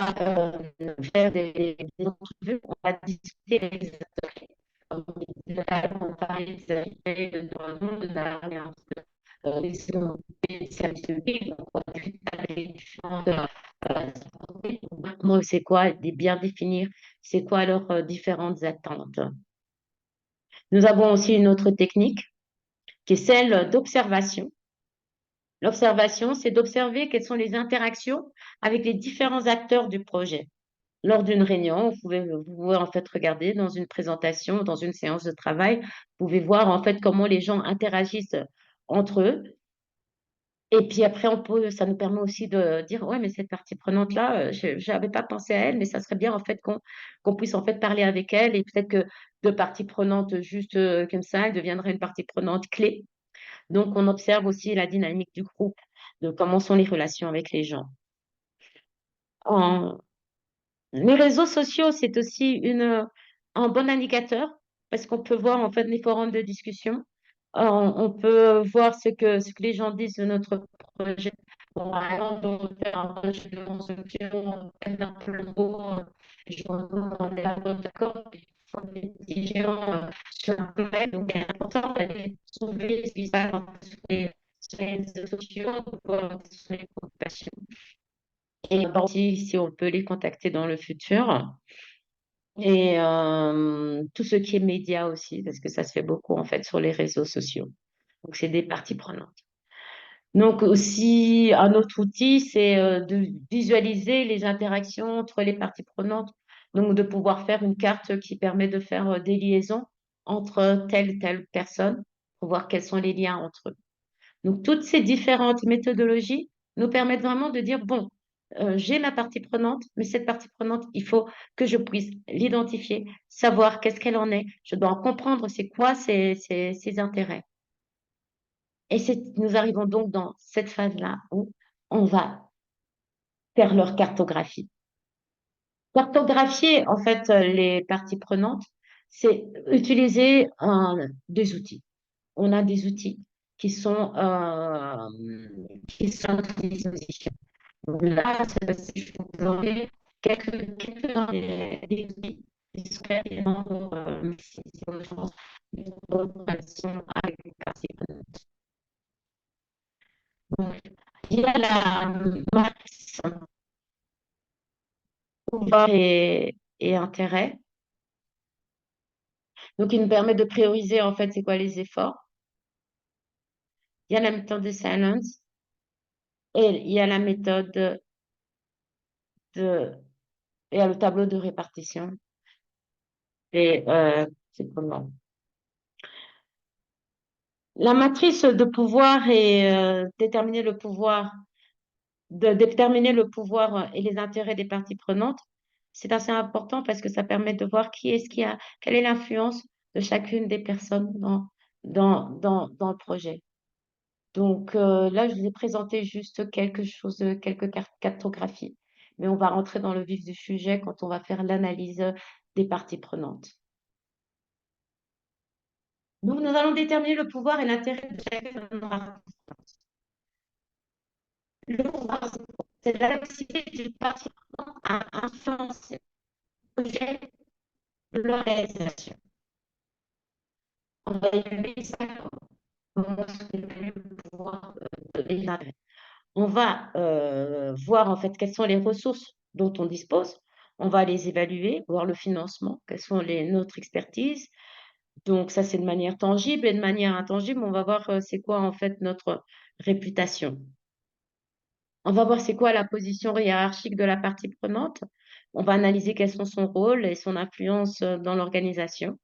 faire des entrevues, on va discuter avec les acteurs. On va parler des activités de l'environnement, de la réalité, des services publics, donc on va discuter avec les différentes c'est quoi, bien définir c'est quoi leurs différentes attentes. Nous avons aussi une autre technique qui est celle d'observation. L'observation, c'est d'observer quelles sont les interactions avec les différents acteurs du projet. Lors d'une réunion, vous pouvez en fait regarder dans une présentation, dans une séance de travail, vous pouvez voir en fait comment les gens interagissent entre eux. Et puis après, ça nous permet aussi de dire, ouais, mais cette partie prenante-là, je n'avais pas pensé à elle, mais ça serait bien en fait qu'on puisse en fait parler avec elle et peut-être que de parties prenantes juste comme ça, elle deviendrait une partie prenante clé. Donc, on observe aussi la dynamique du groupe, de comment sont les relations avec les gens. Les réseaux sociaux, c'est aussi un bon indicateur parce qu'on peut voir en fait les forums de discussion. On peut voir ce que les gens disent de notre projet. Bon, par exemple, on fait un projet de construction, on fait un peu le mot, on est d'accord, puis on fait des décisions sur un projet. Donc, c'est important d'aller trouver ce qui se passe sur les réseaux sociaux pour voir sur les préoccupations. Et voir aussi si on peut les contacter dans le futur. Et tout ce qui est médias aussi, parce que ça se fait beaucoup en fait sur les réseaux sociaux. Donc, c'est des parties prenantes. Donc, aussi, un autre outil, c'est de visualiser les interactions entre les parties prenantes. Donc, de pouvoir faire une carte qui permet de faire des liaisons entre telle et telle personne pour voir quels sont les liens entre eux. Donc, toutes ces différentes méthodologies nous permettent vraiment de dire, bon, j'ai ma partie prenante, mais cette partie prenante, il faut que je puisse l'identifier, savoir qu'est-ce qu'elle en est. Je dois comprendre c'est quoi ses intérêts. Et nous arrivons donc dans cette phase-là où on va faire leur cartographie. Cartographier, en fait, les parties prenantes, c'est utiliser des outils. On a des outils qui sont à notre disposition. Donc là, je peux vous donner quelques-uns des outils qui sont pertinents pour maximiser vos chances de relation avec les parties prenantes. Donc, il y a la matrice pouvoir et intérêt. Donc, il nous permet de prioriser en fait c'est quoi les efforts. Il y a la méthode de silence et il y a la méthode il y a le tableau de répartition. Et c'est comment? La matrice de pouvoir et déterminer le pouvoir et les intérêts des parties prenantes, c'est assez important parce que ça permet de voir quelle est l'influence de chacune des personnes dans le projet. Donc là, je vous ai présenté juste quelques cartographies, mais on va rentrer dans le vif du sujet quand on va faire l'analyse des parties prenantes. Donc, nous allons déterminer le pouvoir et l'intérêt de chacune de nos parties prenantes. Le pouvoir, c'est la capacité du partie prenante à influencer le projet de leur réalisation. On va évaluer ça, comment est-ce qu'on évalue le pouvoir et l'intérêt. On va voir en fait quelles sont les ressources dont on dispose. On va les évaluer, voir le financement, quelles sont notre expertise. Donc ça, c'est de manière tangible et de manière intangible, on va voir c'est quoi en fait notre réputation. On va voir c'est quoi la position hiérarchique de la partie prenante. On va analyser quels sont son rôle et son influence dans l'organisation.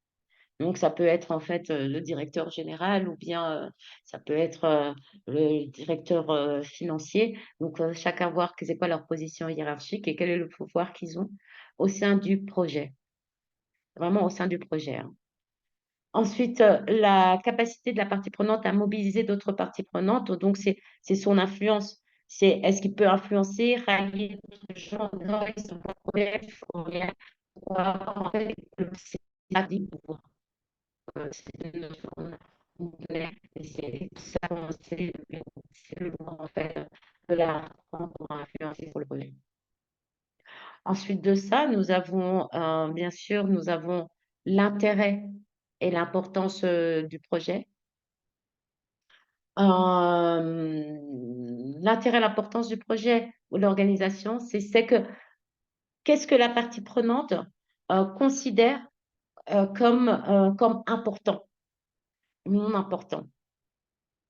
Donc, ça peut être en fait le directeur général ou bien ça peut être le directeur financier. Donc, chacun voir c'est quoi leur position hiérarchique et quel est le pouvoir qu'ils ont au sein du projet. Vraiment au sein du projet. Hein. Ensuite, la capacité de la partie prenante à mobiliser d'autres parties prenantes. Donc, c'est son influence. C'est est-ce qu'il peut influencer, rallier d'autres gens en disant ils sont pas problème, il faut rien. En fait, c'est ça dit pouvoir. C'est une notion qu'on connaît, et c'est le moment en fait de la prendre pour influencer sur le projet. Ensuite de ça, nous avons bien sûr, nous avons l'intérêt et l'importance du projet. L'intérêt et l'importance du projet ou l'organisation, c'est que qu'est-ce que la partie prenante considère comme important, non important.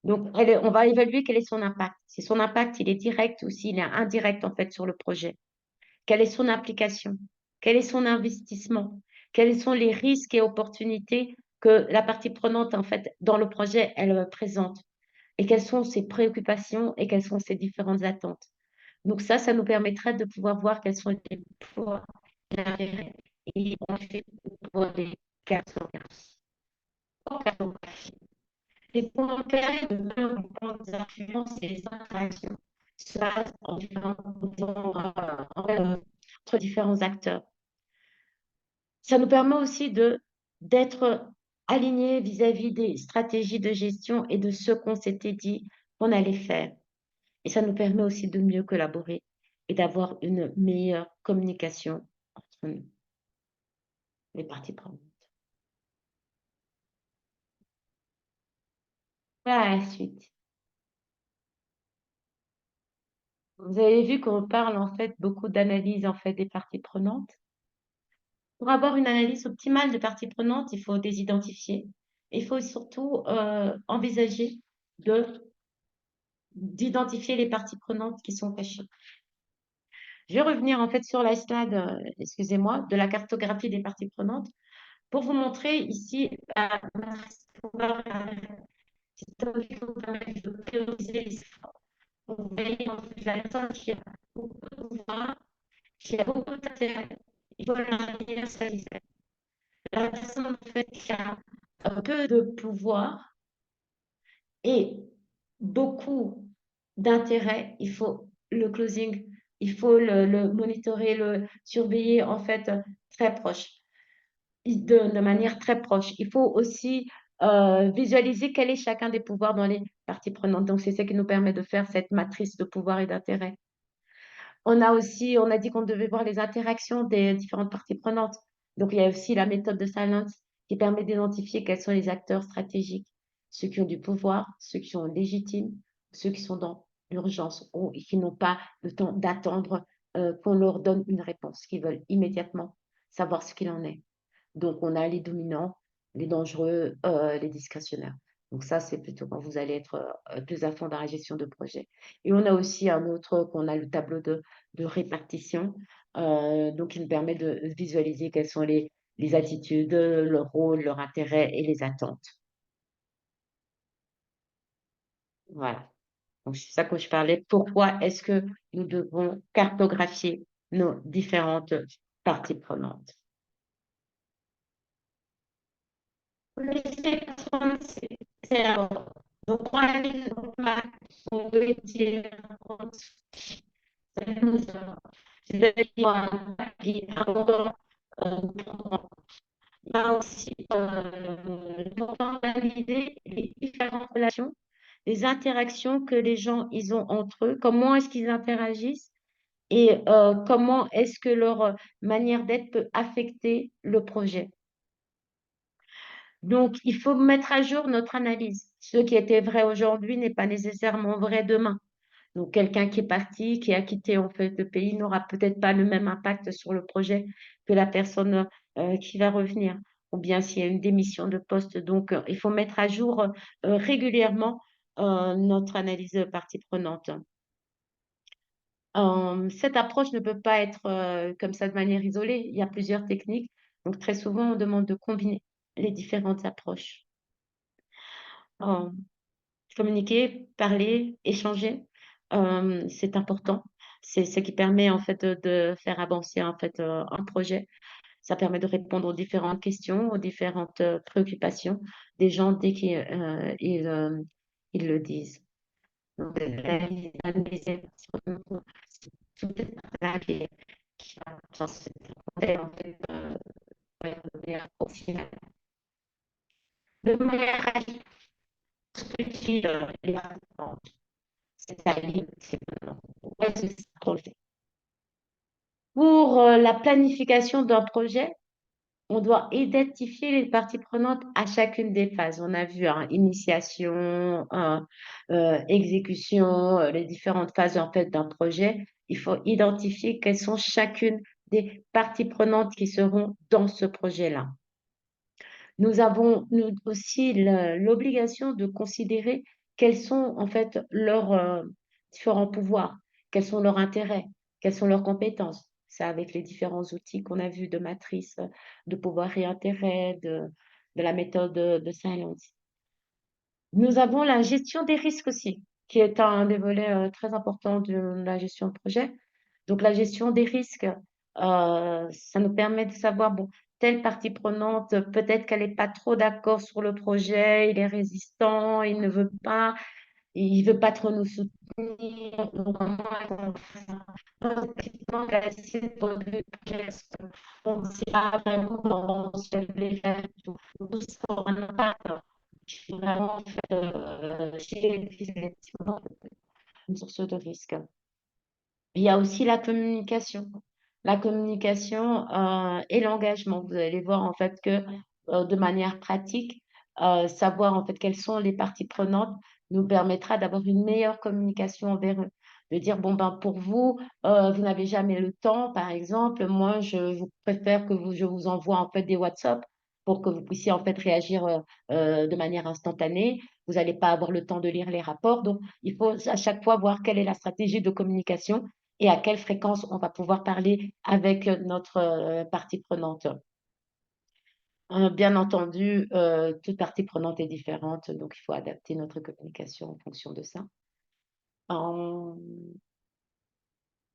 Donc, on va évaluer quel est son impact. Si son impact, il est direct ou s'il est indirect, en fait, sur le projet. Quelle est son application? Quel est son investissement? Quels sont les risques et opportunités que la partie prenante, en fait, dans le projet, elle présente? Et quelles sont ses préoccupations et quelles sont ses différentes attentes? Donc ça nous permettrait de pouvoir voir quels sont les points d'intérêt et on fait pour les cartographies. Les points d'intérêt de même points d'influence et les interactions se passent entre différents acteurs. Ça nous permet aussi d'être alignés vis-à-vis des stratégies de gestion et de ce qu'on s'était dit qu'on allait faire. Et ça nous permet aussi de mieux collaborer et d'avoir une meilleure communication entre nous, les parties prenantes. Voilà la suite. Vous avez vu qu'on parle en fait beaucoup d'analyse en fait des parties prenantes. Pour avoir une analyse optimale des parties prenantes, il faut les identifier. Il faut surtout envisager d'identifier les parties prenantes qui sont cachées. Je vais revenir en fait sur la slide, excusez-moi, de la cartographie des parties prenantes pour vous montrer ici de prioriser les efforts. Vous voyez en fait la personne qui a beaucoup de pouvoir, qui a beaucoup d'intérêt, il faut l'investir sa vie. La personne en fait qui a peu de pouvoir et beaucoup d'intérêt, il faut le closing, il faut le monitorer, le surveiller en fait très proche, de manière très proche. Il faut aussi visualiser quel est chacun des pouvoirs dans les parties prenantes. Donc, c'est ce qui nous permet de faire cette matrice de pouvoir et d'intérêt. On a dit qu'on devait voir les interactions des différentes parties prenantes. Donc, il y a aussi la méthode de silence qui permet d'identifier quels sont les acteurs stratégiques, ceux qui ont du pouvoir, ceux qui sont légitimes, ceux qui sont dans l'urgence ou qui n'ont pas le temps d'attendre qu'on leur donne une réponse, qui veulent immédiatement savoir ce qu'il en est. Donc, on a les dominants, les dangereux, les discrétionnaires. Donc ça, c'est plutôt quand vous allez être plus à fond dans la gestion de projet. Et on a aussi un autre qu'on a le tableau de répartition, donc qui nous permet de visualiser quelles sont les attitudes, leur rôle, leur intérêt et les attentes. Voilà. Donc c'est ça que je parlais. Pourquoi est-ce que nous devons cartographier nos différentes parties prenantes? C'est important. Donc, on a les on veut dire, il y a aussi important d'analyser les différentes relations, les interactions que les gens ils ont entre eux, comment est-ce qu'ils interagissent et comment est-ce que leur manière d'être peut affecter le projet. Donc, il faut mettre à jour notre analyse. Ce qui était vrai aujourd'hui n'est pas nécessairement vrai demain. Donc, quelqu'un qui est parti, qui a quitté en fait le pays, n'aura peut-être pas le même impact sur le projet que la personne qui va revenir. Ou bien s'il y a une démission de poste. Donc, il faut mettre à jour régulièrement notre analyse de partie prenante. Cette approche ne peut pas être comme ça de manière isolée. Il y a plusieurs techniques. Donc, très souvent, on demande de combiner les différentes approches. Communiquer, parler, échanger, c'est important. C'est ce qui permet en fait de faire avancer en fait un projet. Ça permet de répondre aux différentes questions, aux différentes préoccupations des gens dès qu'ils le disent. Donc, analyser tout est là qui va en fait au final. De manière utile, les c'est-à-dire, pour la planification d'un projet, on doit identifier les parties prenantes à chacune des phases. On a vu initiation, exécution, les différentes phases en fait d'un projet. Il faut identifier quelles sont chacune des parties prenantes qui seront dans ce projet-là. Nous avons aussi l'obligation de considérer quels sont en fait leurs différents pouvoirs, quels sont leurs intérêts, quelles sont leurs compétences. C'est avec les différents outils qu'on a vus de matrice de pouvoir et intérêt, de la méthode de Silence. Nous avons la gestion des risques aussi, qui est un des volets très importants de la gestion de projet. Donc, la gestion des risques, ça nous permet de savoir, bon, telle partie prenante, peut-être qu'elle n'est pas trop d'accord sur le projet, il est résistant, il veut pas trop nous soutenir. Donc, comment est-ce qu'on fait ça? Donc, effectivement, la gestion de projet, est-ce qu'on ne sait pas vraiment comment on se fait les faire, tout ça aura un impact. Il faut vraiment gérer effectivement une source de risque. Il y a aussi la communication. La communication et l'engagement. Vous allez voir en fait que de manière pratique, savoir en fait quelles sont les parties prenantes nous permettra d'avoir une meilleure communication envers eux. De dire, bon, ben, pour vous, vous n'avez jamais le temps, par exemple. Moi, je vous préfère que je vous envoie en fait des WhatsApp pour que vous puissiez en fait réagir de manière instantanée. Vous n'allez pas avoir le temps de lire les rapports. Donc, il faut à chaque fois voir quelle est la stratégie de communication et à quelle fréquence on va pouvoir parler avec notre partie prenante. Bien entendu, toute partie prenante est différente, donc il faut adapter notre communication en fonction de ça. En,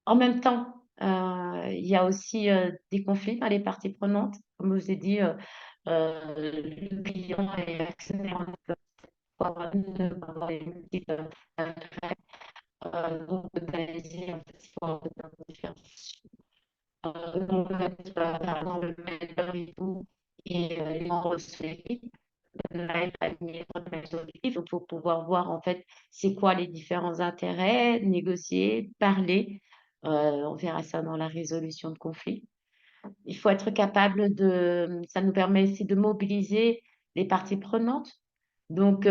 en même temps, il y a aussi des conflits dans les parties prenantes. Comme je vous ai dit, le client et l'actionnaire peuvent avoir des multiples intérêts. Donc, d'analyser un petit peu différents. Donc, on va mettre dans le mail et tout, et les membres de l'équipe, là, il va venir dans le objectif. Donc, il faut pouvoir voir en fait c'est quoi les différents intérêts, négocier, parler. On verra ça dans la résolution de conflits. Il faut être capable ça nous permet aussi de mobiliser les parties prenantes. Donc,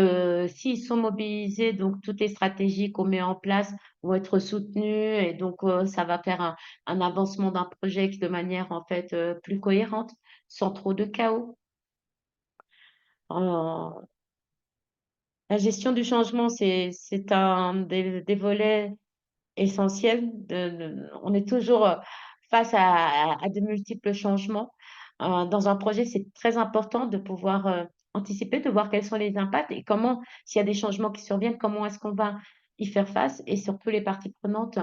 s'ils sont mobilisés, donc toutes les stratégies qu'on met en place vont être soutenues et donc ça va faire un avancement d'un projet de manière en fait plus cohérente, sans trop de chaos. Euh, la gestion du changement, c'est un des volets essentiel. On est toujours face à de multiples changements. Dans un projet, c'est très important de pouvoir anticiper, de voir quels sont les impacts et comment, s'il y a des changements qui surviennent, comment est-ce qu'on va y faire face et surtout les parties prenantes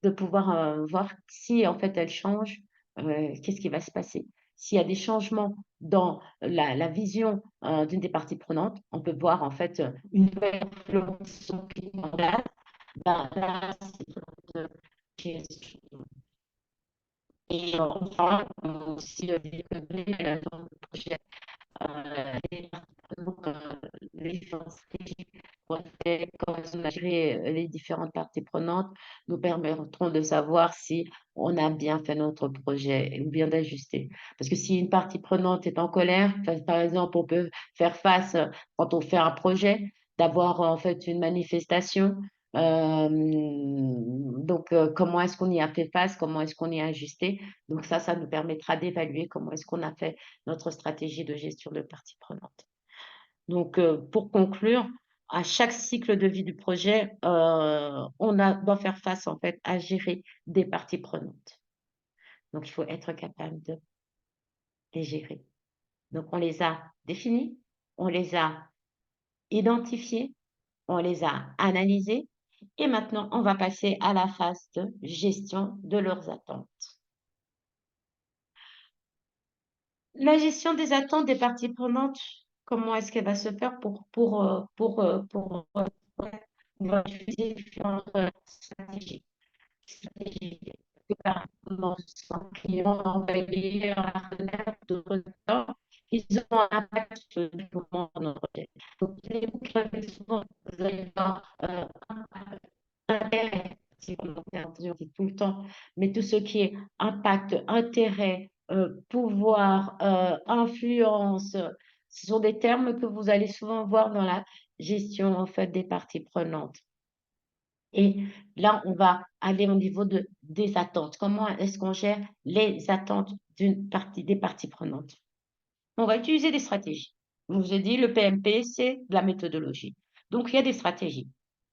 de pouvoir voir si en fait elles changent, qu'est-ce qui va se passer. S'il y a des changements dans la vision d'une des parties prenantes, on peut voir en fait une nouvelle influence qui est en place. Ben, là, c'est gestion. Et enfin, on a aussi développé dans le projet les donc, les différentes stratégies pour faire comment on a géré les différentes parties prenantes nous permettront de savoir si on a bien fait notre projet ou bien d'ajuster. Parce que si une partie prenante est en colère, par exemple, on peut faire face, quand on fait un projet, d'avoir en fait une manifestation. Donc, comment est-ce qu'on y a fait face, comment est-ce qu'on y a ajusté. Donc ça nous permettra d'évaluer comment est-ce qu'on a fait notre stratégie de gestion de parties prenantes. Donc, pour conclure, à chaque cycle de vie du projet, doit faire face en fait à gérer des parties prenantes. Donc, il faut être capable de les gérer. Donc, on les a définies, on les a identifiées, on les a analysées et maintenant, on va passer à la phase de gestion de leurs attentes. La gestion des attentes des parties prenantes, comment est-ce qu'elle va se faire on va utiliser différentes stratégies. Par son client, envoyé un partenaire de temps, ils ont un impact sur le développement de notre projet. Donc, les mots qui reviennent souvent, vous allez voir intérêt, si on dit tout le temps, mais tout ce qui est impact, intérêt, pouvoir, influence, ce sont des termes que vous allez souvent voir dans la gestion en fait des parties prenantes. Et là, on va aller au niveau des attentes. Comment est-ce qu'on gère les attentes des parties prenantes? On va utiliser des stratégies. Je vous ai dit, le PMP, c'est de la méthodologie. Donc, il y a des stratégies.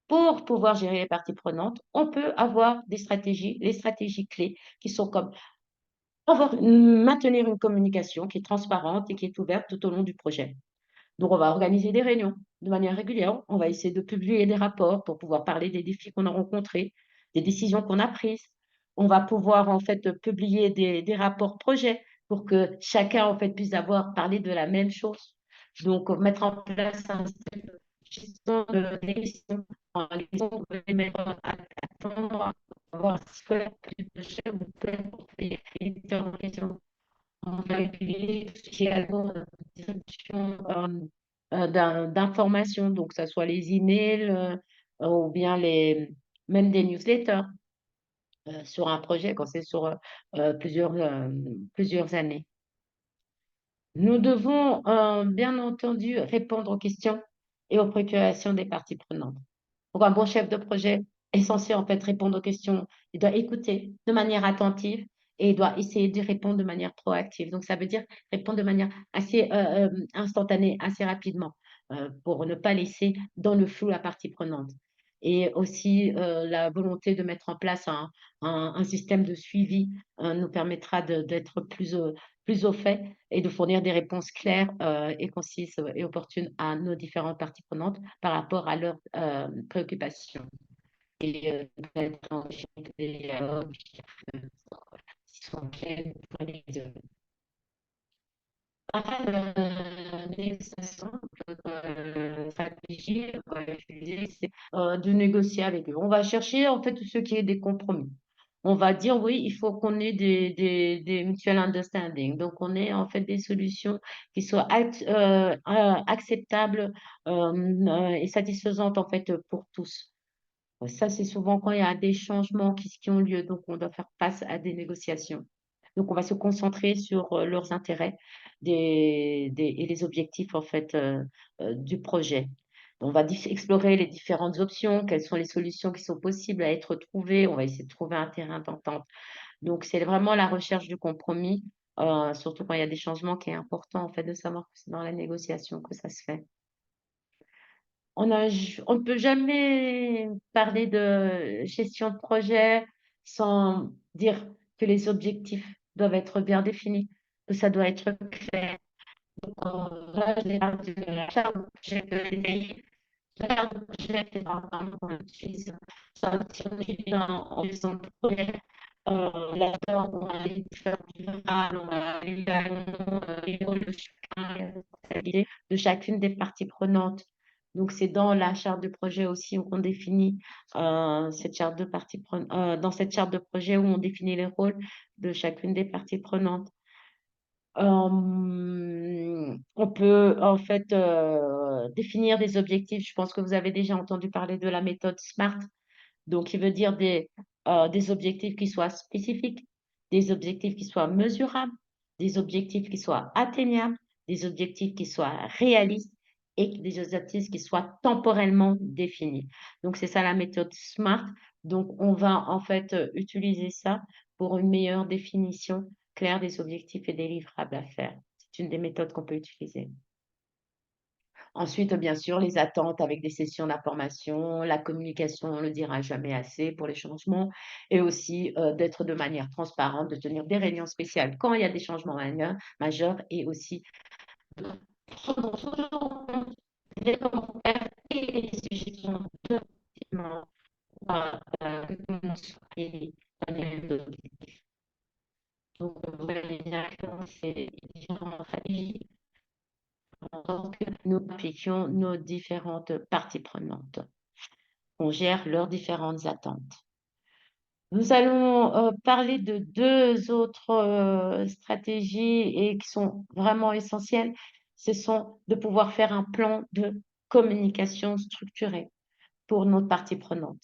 Pour pouvoir gérer les parties prenantes, on peut avoir des stratégies, les stratégies clés qui sont comme maintenir une communication qui est transparente et qui est ouverte tout au long du projet. Donc, on va organiser des réunions de manière régulière. On va essayer de publier des rapports pour pouvoir parler des défis qu'on a rencontrés, des décisions qu'on a prises. On va pouvoir, en fait, publier des rapports projets pour que chacun, en fait, puisse avoir parlé de la même chose. Donc, mettre en place un système de gestion des questions, les questions que vous allez mettre à attendre, voir si vous avez plus de chefs ou pour faire les différentes questions. On va utiliser tout ce qui est algo de distribution d'informations, donc que ce soit les emails ou bien même des newsletters sur un projet quand c'est sur plusieurs années. Nous devons bien entendu répondre aux questions et aux préoccupations des parties prenantes. Pour un bon chef de projet est censé en fait répondre aux questions. Il doit écouter de manière attentive et il doit essayer de répondre de manière proactive. Donc, ça veut dire répondre de manière assez instantanée, assez rapidement, pour ne pas laisser dans le flou la partie prenante. Et aussi, la volonté de mettre en place un système de suivi nous permettra d'être plus au fait et de fournir des réponses claires et concises et opportunes à nos différentes parties prenantes par rapport à leurs préoccupations. Et d'être en dialogue qui sont clairs pour les deux. Afin de négociation, stratégie, je disais, c'est de négocier avec eux. On va chercher en fait ce qui est des compromis. On va dire oui, il faut qu'on ait des mutual understanding. Donc, on ait en fait des solutions qui soient acceptables et satisfaisantes en fait pour tous. Ça, c'est souvent quand il y a des changements qui ont lieu, donc on doit faire face à des négociations. Donc, on va se concentrer sur leurs intérêts et les objectifs en fait du projet. On va explorer les différentes options, quelles sont les solutions qui sont possibles à être trouvées. On va essayer de trouver un terrain d'entente. Donc, c'est vraiment la recherche du compromis, surtout quand il y a des changements, qui est important en fait de savoir que c'est dans la négociation que ça se fait. On ne peut jamais parler de gestion de projet sans dire que les objectifs doivent être bien définis, que ça doit être clair. Donc, là, je parle de la charte de projet de l'EDI. La charte de projet, c'est vraiment qu'on utilise ça si on est en gestion de projet. Là-dedans, on a les différents livrables, on a les jalons, les rôles de chacun, les responsabilités de chacune des parties prenantes. Donc, c'est dans la charte de projet aussi où on définit cette charte de dans cette charte de projet où on définit les rôles de chacune des parties prenantes. On peut en fait définir des objectifs. Je pense que vous avez déjà entendu parler de la méthode SMART. Donc, il veut dire des objectifs qui soient spécifiques, des objectifs qui soient mesurables, des objectifs qui soient atteignables, des objectifs qui soient réalistes et des objectifs qui soient temporellement définis. Donc, c'est ça la méthode SMART. Donc, on va en fait utiliser ça pour une meilleure définition claire des objectifs et des livrables à faire. C'est une des méthodes qu'on peut utiliser. Ensuite, bien sûr, les attentes avec des sessions d'information, la communication, on ne le dira jamais assez pour les changements, et aussi d'être de manière transparente, de tenir des réunions spéciales quand il y a des changements majeurs, et aussi de prendre toujours en compte les commentaires et les suggestions de et l'objectif. Donc, vous voyez bien que c'est différentes stratégies que nous appliquions nos différentes parties prenantes. On gère leurs différentes attentes. Nous allons parler de deux autres stratégies et qui sont vraiment essentielles. Ce sont de pouvoir faire un plan de communication structuré pour notre partie prenante.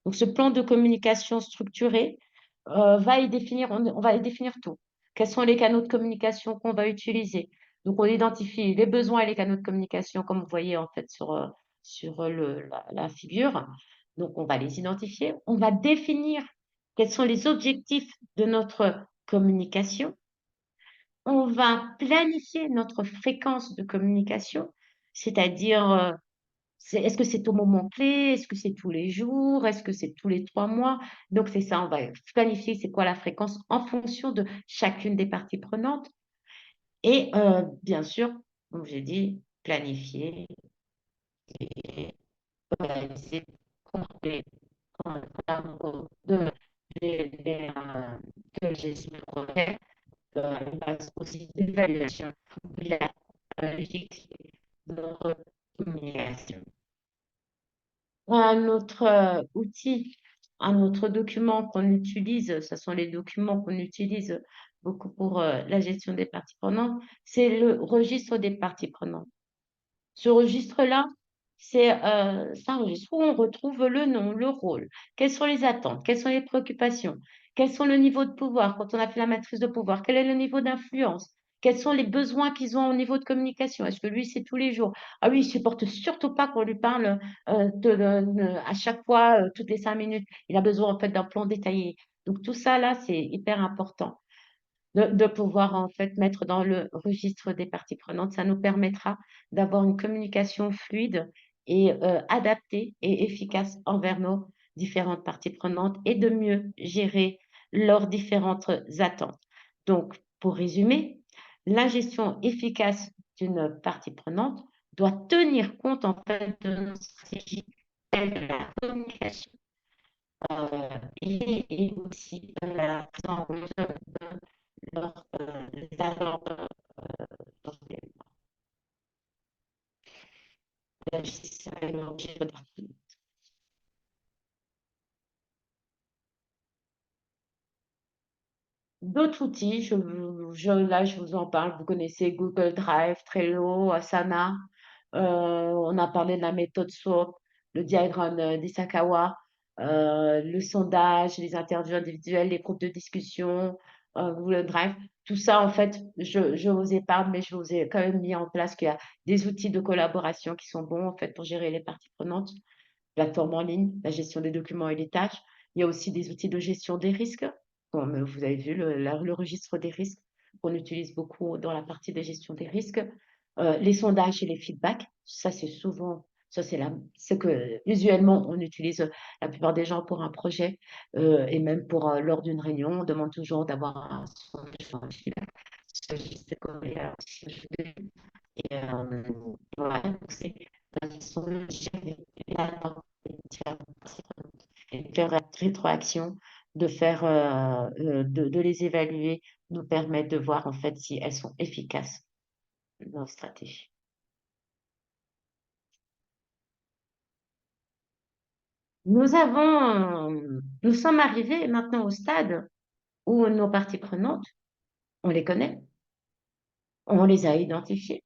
Donc, ce plan de communication structuré va y définir, on va y définir tout. Quels sont les canaux de communication qu'on va utiliser? Donc, on identifie les besoins et les canaux de communication, comme vous voyez en fait sur la figure. Donc, on va les identifier. On va définir quels sont les objectifs de notre communication. On va planifier notre fréquence de communication, c'est-à-dire, est-ce que c'est au moment clé? Est-ce que c'est tous les jours? Est-ce que c'est tous les 3 mois? Donc, c'est ça, on va planifier c'est quoi la fréquence en fonction de chacune des parties prenantes. Et bien sûr, comme j'ai dit, planifier et organiser complet de, de gestion de projet, une base aussi d'évaluation de la logique de notre communication. Un autre outil, un autre document qu'on utilise, ce sont les documents qu'on utilise beaucoup pour la gestion des parties prenantes, c'est le registre des parties prenantes. Ce registre-là, c'est un registre où on retrouve le nom, le rôle, quelles sont les attentes, quelles sont les préoccupations, quels sont le niveau de pouvoir quand on a fait la matrice de pouvoir, quel est le niveau d'influence, quels sont les besoins qu'ils ont au niveau de communication. Est-ce que lui, c'est tous les jours? Ah oui, il ne supporte surtout pas qu'on lui parle à chaque fois, toutes les 5 minutes. Il a besoin en fait d'un plan détaillé. Donc tout ça, là, c'est hyper important de pouvoir en fait mettre dans le registre des parties prenantes. Ça nous permettra d'avoir une communication fluide et adaptée et efficace envers nos différentes parties prenantes et de mieux gérer leurs différentes attentes. Donc, pour résumer, la gestion efficace d'une partie prenante doit tenir compte en fait de nos stratégies telles que la communication et aussi la prise en compte leurs attentes d'autres outils, là je vous en parle, vous connaissez Google Drive, Trello, Asana. On a parlé de la méthode SWOT, le diagramme d'Isakawa, le sondage, les interviews individuelles, les groupes de discussion, Google Drive. Tout ça, en fait, je vous épargne, mais je vous ai quand même mis en place qu'il y a des outils de collaboration qui sont bons, en fait, pour gérer les parties prenantes, plateforme en ligne, la gestion des documents et des tâches. Il y a aussi des outils de gestion des risques, comme vous avez vu le registre des risques qu'on utilise beaucoup dans la partie de gestion des risques. Les sondages et les feedbacks, ça c'est souvent, ça c'est ce que usuellement on utilise la plupart des gens pour un projet et même pour lors d'une réunion, on demande toujours d'avoir un sondage, un feedback. Ce registre collé à et voilà, donc c'est la façon de gérer et de faire rétroaction, de faire, de les évaluer, nous permet de voir en fait si elles sont efficaces, nos stratégies. Nous sommes arrivés maintenant au stade où nos parties prenantes, on les connaît, on les a identifiées,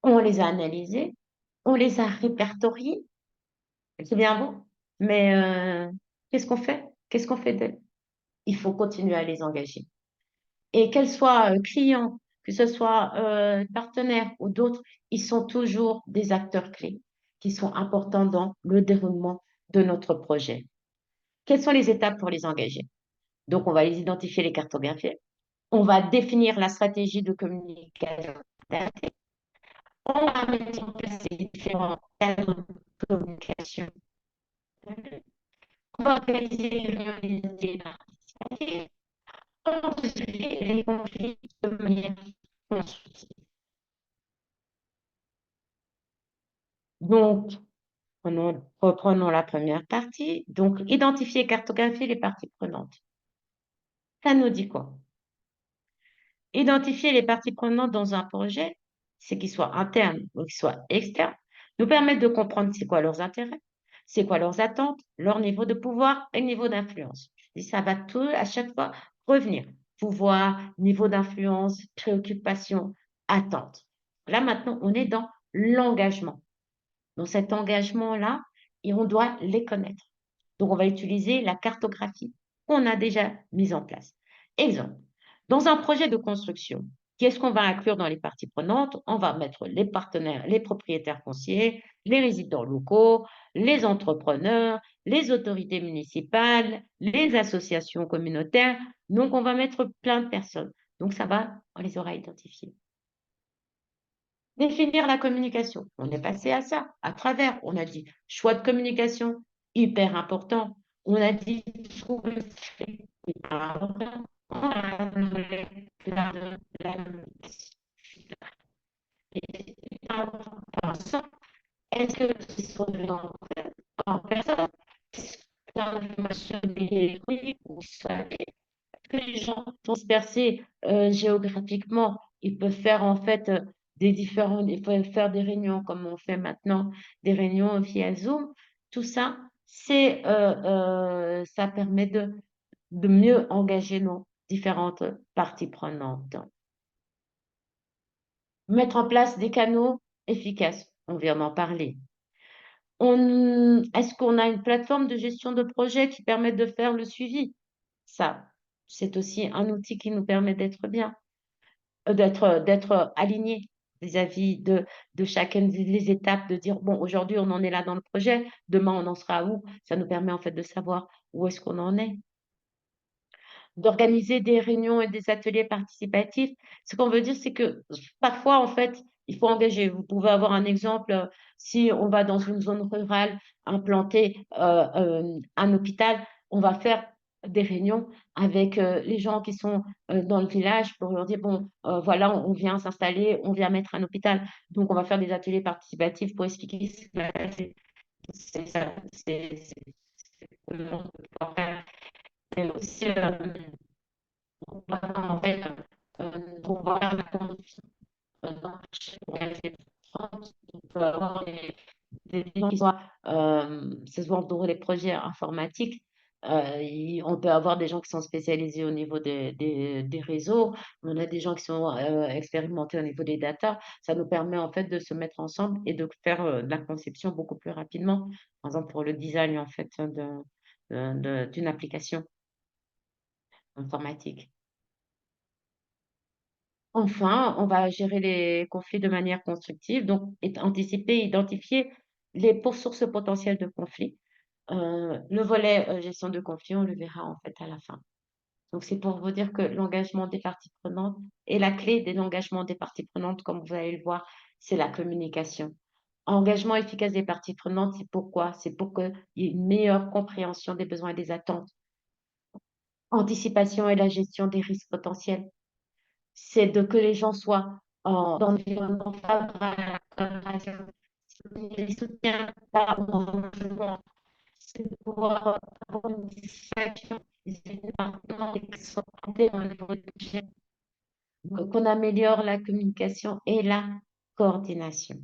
on les a analysées, on les a répertoriées. C'est bien beau, mais qu'est-ce qu'on fait? Qu'est-ce qu'on fait d'elles? Il faut continuer à les engager. Et qu'elles soient clients, que ce soit partenaires ou d'autres, ils sont toujours des acteurs clés qui sont importants dans le déroulement de notre projet. Quelles sont les étapes pour les engager? Donc, on va les identifier, les cartographier. On va définir la stratégie de communication. On va mettre en place les différents cadres de communication. On va organiser les réunions des participants. On va résoudre les conflits de manière constructive. Donc, reprenons la première partie. Donc, identifier et cartographier les parties prenantes. Ça nous dit quoi? Identifier les parties prenantes dans un projet, c'est qu'ils soient internes ou qu'ils soient externes, nous permettent de comprendre c'est quoi leurs intérêts, c'est quoi leurs attentes, leur niveau de pouvoir et niveau d'influence. Et ça va tout à chaque fois revenir. Pouvoir, niveau d'influence, préoccupation, attente. Là, maintenant, on est dans l'engagement. Dans cet engagement-là, et on doit les connaître. Donc, on va utiliser la cartographie qu'on a déjà mise en place. Exemple, dans un projet de construction, Qu'est-ce qu'on va inclure dans les parties prenantes? On va mettre les partenaires, les propriétaires fonciers, les résidents locaux, les entrepreneurs, les autorités municipales, les associations communautaires. Donc, on va mettre plein de personnes. Donc, ça va, on les aura identifiés. Définir la communication. On est passé à ça, à travers. On a dit choix de communication, hyper important. On a dit trouver hyper important. On a nommé la communication. Est-ce que ce sont des gens en personne? Est-ce que l'information est électronique ou ça? Que les gens sont dispersés géographiquement, ils peuvent faire en fait ils peuvent faire des réunions comme on fait maintenant, des réunions via Zoom. Tout ça, ça permet de mieux engager nos différentes parties prenantes. Mettre en place des canaux efficaces, on vient d'en parler. Est-ce qu'on a une plateforme de gestion de projet qui permet de faire le suivi? Ça, c'est aussi un outil qui nous permet d'être bien, d'être aligné vis-à-vis de chacune des étapes, de dire, bon, aujourd'hui, on en est là dans le projet, demain, on en sera où? Ça nous permet en fait de savoir où est-ce qu'on en est. D'organiser des réunions et des ateliers participatifs. Ce qu'on veut dire, c'est que parfois, en fait, il faut engager. Vous pouvez avoir un exemple, si on va dans une zone rurale, implanter un hôpital, on va faire des réunions avec les gens qui sont dans le village pour leur dire, bon, voilà, on vient s'installer, on vient mettre un hôpital. Donc, on va faire des ateliers participatifs pour expliquer ce qui va passer. C'est ça, c'est comment on peut pouvoir faire. Et aussi, en fait, pour voir la condition dans chaque projet. On peut avoir des gens qui soient, c'est souvent pour les projets informatiques, on peut avoir des gens qui sont spécialisés au niveau des réseaux, on a des gens qui sont expérimentés au niveau des data. Ça nous permet en fait de se mettre ensemble et de faire de la conception beaucoup plus rapidement, par exemple pour le design en fait d'une application informatique. Enfin, on va gérer les conflits de manière constructive, donc anticiper, identifier les sources potentielles de conflits. Le volet gestion de conflits, on le verra en fait à la fin. Donc, c'est pour vous dire que l'engagement des parties prenantes et la clé de l'engagement des parties prenantes, comme vous allez le voir, c'est la communication. Engagement efficace des parties prenantes, c'est pourquoi? C'est pour qu'il y ait une meilleure compréhension des besoins et des attentes. Anticipation et la gestion des risques potentiels, c'est de que les gens soient dans un environnement favorable à la collaboration, les soutiens par engagement, c'est de pouvoir avoir une satisfaction des départements et qu'ils soient comptés dans les budget, qu'on améliore la communication et la coordination.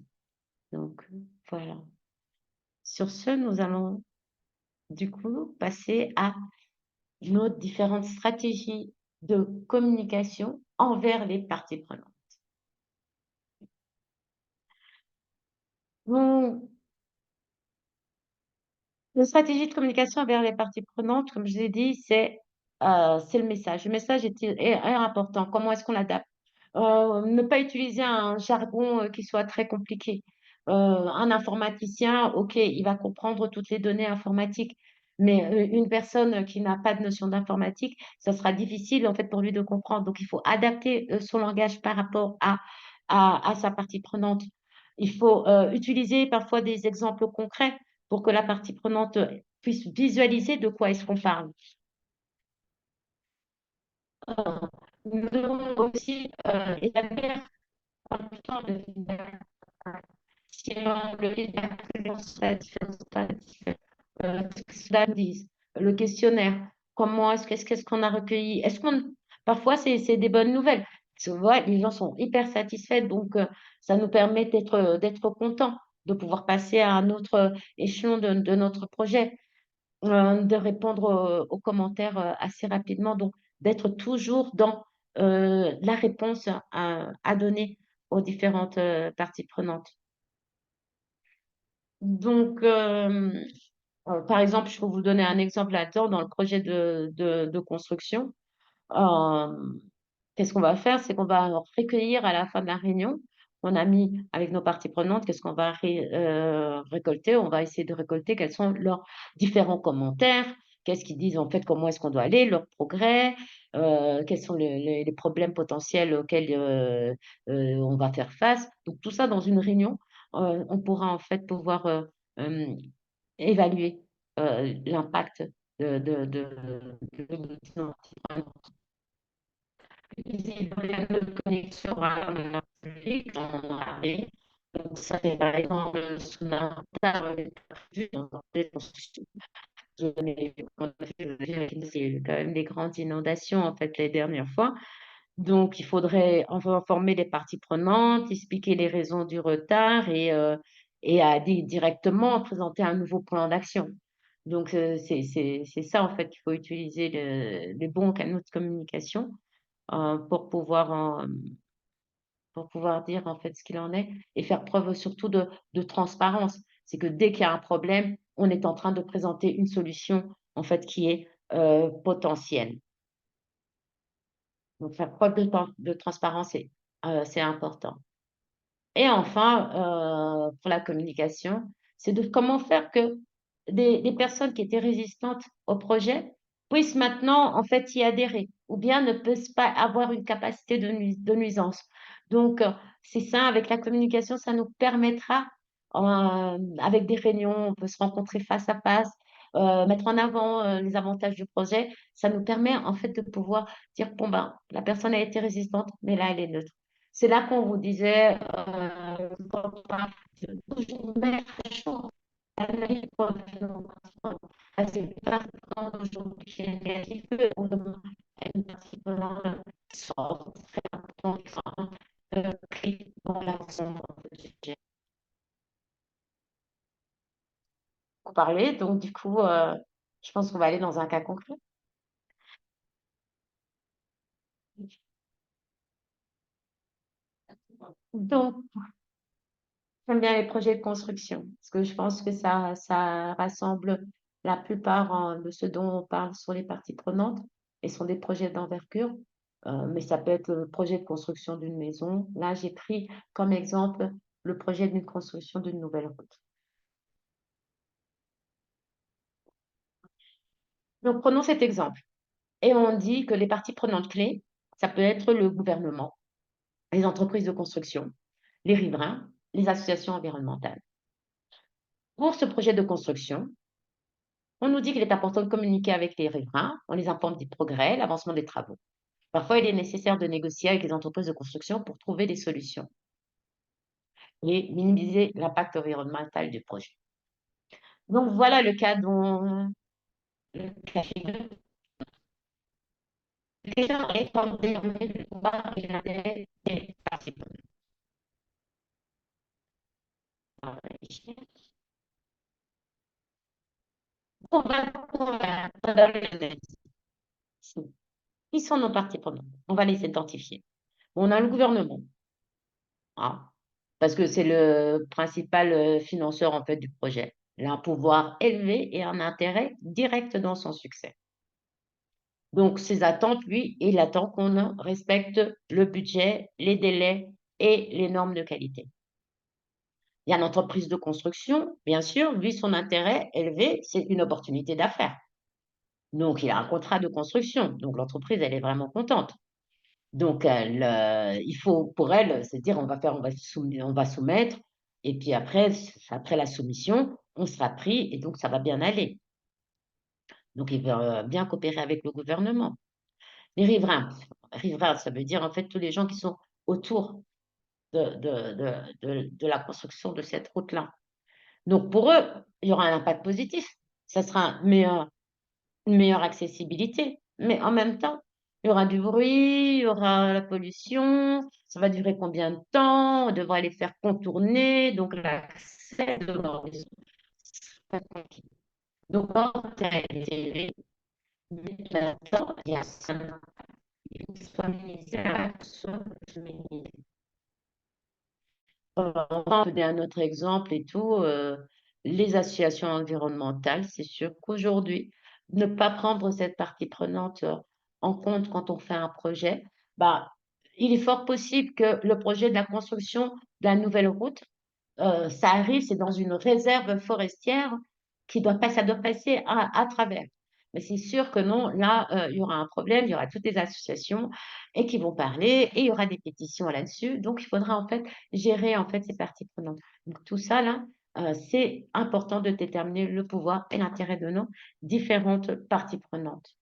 Donc, voilà. Sur ce, nous allons du coup passer à nos différentes stratégies de communication envers les parties prenantes. Bon, la stratégie de communication vers les parties prenantes, comme je l'ai dit, c'est le message. Le message est important. Comment est-ce qu'on l'adapte? Ne pas utiliser un jargon qui soit très compliqué. Un informaticien, OK, il va comprendre toutes les données informatiques, mais une personne qui n'a pas de notion d'informatique, ça sera difficile en fait pour lui de comprendre. Donc, il faut adapter son langage par rapport à sa partie prenante. Il faut utiliser parfois des exemples concrets pour que la partie prenante puisse visualiser de quoi est-ce qu'on parle. Nous devons aussi établir un temps de feedback. Sinon, le feedback sera cela dit, le questionnaire, comment qu'est-ce qu'on a recueilli? Parfois, c'est des bonnes nouvelles. Tu vois, les gens sont hyper satisfaits, donc ça nous permet d'être contents, de pouvoir passer à un autre échelon de notre projet. De répondre aux commentaires assez rapidement, donc d'être toujours dans la réponse à donner aux différentes parties prenantes. Donc, par exemple, je peux vous donner un exemple là-dedans dans le projet de construction. Euh, qu'est-ce qu'on va faire? C'est qu'on va recueillir à la fin de la réunion. On a mis avec nos parties prenantes, qu'est-ce qu'on va récolter? On va essayer de récolter quels sont leurs différents commentaires, qu'est-ce qu'ils disent en fait, comment est-ce qu'on doit aller, leurs progrès, quels sont les problèmes potentiels auxquels on va faire face. Donc tout ça dans une réunion, on pourra en fait pouvoir évaluer l'impact de l'outil utiliser le moyen de connexion à un public en arrêt. Donc, ça, c'est par exemple ce qu'on a prévu dans les constructions. C'est quand même des grandes inondations en fait les dernières fois. Donc, il faudrait informer les parties prenantes, expliquer les raisons du retard et directement présenter un nouveau plan d'action. Donc, c'est ça en fait qu'il faut utiliser les bons canaux de communication euh, pour pouvoir, en- pour pouvoir dire en fait ce qu'il en est et faire preuve surtout de transparence. C'est que dès qu'il y a un problème, on est en train de présenter une solution en fait qui est potentielle. Donc faire preuve de transparence, c'est important. Et enfin, pour la communication, c'est de comment faire que des personnes qui étaient résistantes au projet puissent maintenant en fait y adhérer ou bien ne puissent pas avoir une capacité de nuisance. Donc, c'est ça, avec la communication, ça nous permettra, avec des réunions, on peut se rencontrer face à face, mettre en avant les avantages du projet. Ça nous permet en fait de pouvoir dire, bon, ben, la personne a été résistante, mais là, elle est neutre. C'est là qu'on vous disait, quand on parle de toujours mettre à jour l'analyse professionnelle. C'est pas quand aujourd'hui qui est négatif, on demande à une partie prenante qui sont très importantes, qui sont clés dans l'ensemble du sujet. Vous parlez, donc du coup, je pense qu'on va aller dans un cas concret. Donc, j'aime bien les projets de construction, parce que je pense que ça rassemble la plupart de ce dont on parle sur les parties prenantes et sont des projets d'envergure. Mais ça peut être le projet de construction d'une maison. Là, j'ai pris comme exemple le projet d'une construction d'une nouvelle route. Donc, prenons cet exemple. Et on dit que les parties prenantes clés, ça peut être le gouvernement, les entreprises de construction, les riverains, les associations environnementales. Pour ce projet de construction, on nous dit qu'il est important de communiquer avec les riverains, on les informe des progrès, l'avancement des travaux. Parfois, il est nécessaire de négocier avec les entreprises de construction pour trouver des solutions et minimiser l'impact environnemental du projet. Donc, voilà le cas dont le cas figure. Les gens informent désormais le pouvoir et l'intérêt des participants. Qui sont nos parties prenantes? On va les identifier. On a le gouvernement, hein, parce que c'est le principal financeur en fait du projet. Il a un pouvoir élevé et un intérêt direct dans son succès. Donc, ses attentes, lui, il attend qu'on respecte le budget, les délais et les normes de qualité. Il y a l'entreprise de construction, bien sûr, lui, son intérêt élevé, c'est une opportunité d'affaires. Donc, il a un contrat de construction. Donc, l'entreprise, elle est vraiment contente. Donc, il faut pour elle se dire, on va soumettre, et puis après la soumission, on sera pris, et donc ça va bien aller. Donc, il veut bien coopérer avec le gouvernement. Les riverains, riverains, ça veut dire en fait tous les gens qui sont autour de la construction de cette route-là. Donc, pour eux, il y aura un impact positif. Ça sera une meilleure accessibilité. Mais en même temps, il y aura du bruit, il y aura la pollution, ça va durer combien de temps? On devra les faire contourner, donc l'accès de l'horizon sera compliqué. Donc, l'intérêt est élevé, mais en même temps, il y a ça, il faut que ce soit minimisé, soit minimisé. On va donner un autre exemple et tout. Les associations environnementales, c'est sûr qu'aujourd'hui, ne pas prendre cette partie prenante en compte quand on fait un projet, bah, il est fort possible que le projet de la construction de la nouvelle route, ça arrive, c'est dans une réserve forestière ça doit passer à travers. Mais c'est sûr que non, là, il y aura un problème, il y aura toutes les associations et qui vont parler et il y aura des pétitions là-dessus. Donc, il faudra en fait gérer en fait ces parties prenantes. Donc, tout ça là, c'est important de déterminer le pouvoir et l'intérêt de nos différentes parties prenantes.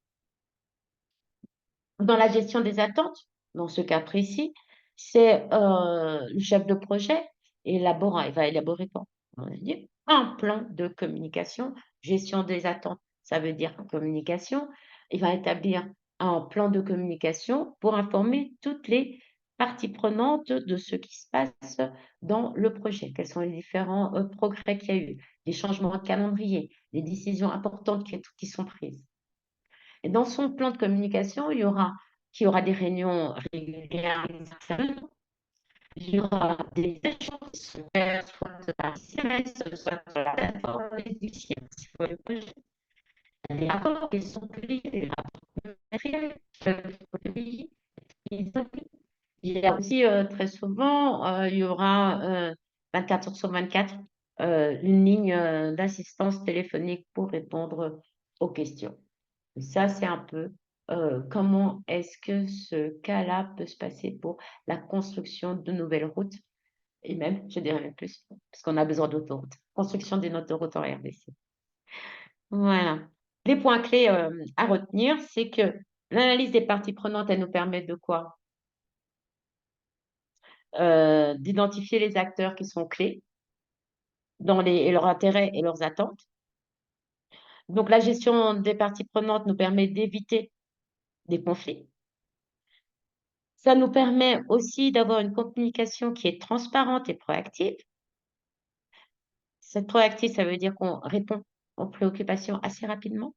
Dans la gestion des attentes, dans ce cas précis, c'est le chef de projet il va élaborer quoi? On va dire un plan de communication, gestion des attentes. Ça veut dire communication. Il va établir un plan de communication pour informer toutes les parties prenantes de ce qui se passe dans le projet. Quels sont les différents progrès qu'il y a eu, les changements de calendrier, les décisions importantes qui sont prises. Et dans son plan de communication, qu'il y aura des réunions régulières, il y aura des échanges qui sont faits soit par SMS, soit sur la plateforme logicielle, sur le projet. Les rapports qui sont publiés, les rapports matériels qui peuvent être publiés. Il y a aussi très souvent, il y aura 24 heures sur 24 une ligne d'assistance téléphonique pour répondre aux questions. Ça, c'est un peu comment est-ce que ce cas-là peut se passer pour la construction de nouvelles routes et même, je dirais même plus, parce qu'on a besoin d'autoroutes. Construction d'une autoroute en RDC. Voilà. Les points clés à retenir, c'est que l'analyse des parties prenantes, elle nous permet de quoi? D'identifier les acteurs qui sont clés et leurs intérêts et leurs attentes. Donc, la gestion des parties prenantes nous permet d'éviter des conflits. Ça nous permet aussi d'avoir une communication qui est transparente et proactive. Cette proactive, ça veut dire qu'on répond aux préoccupations assez rapidement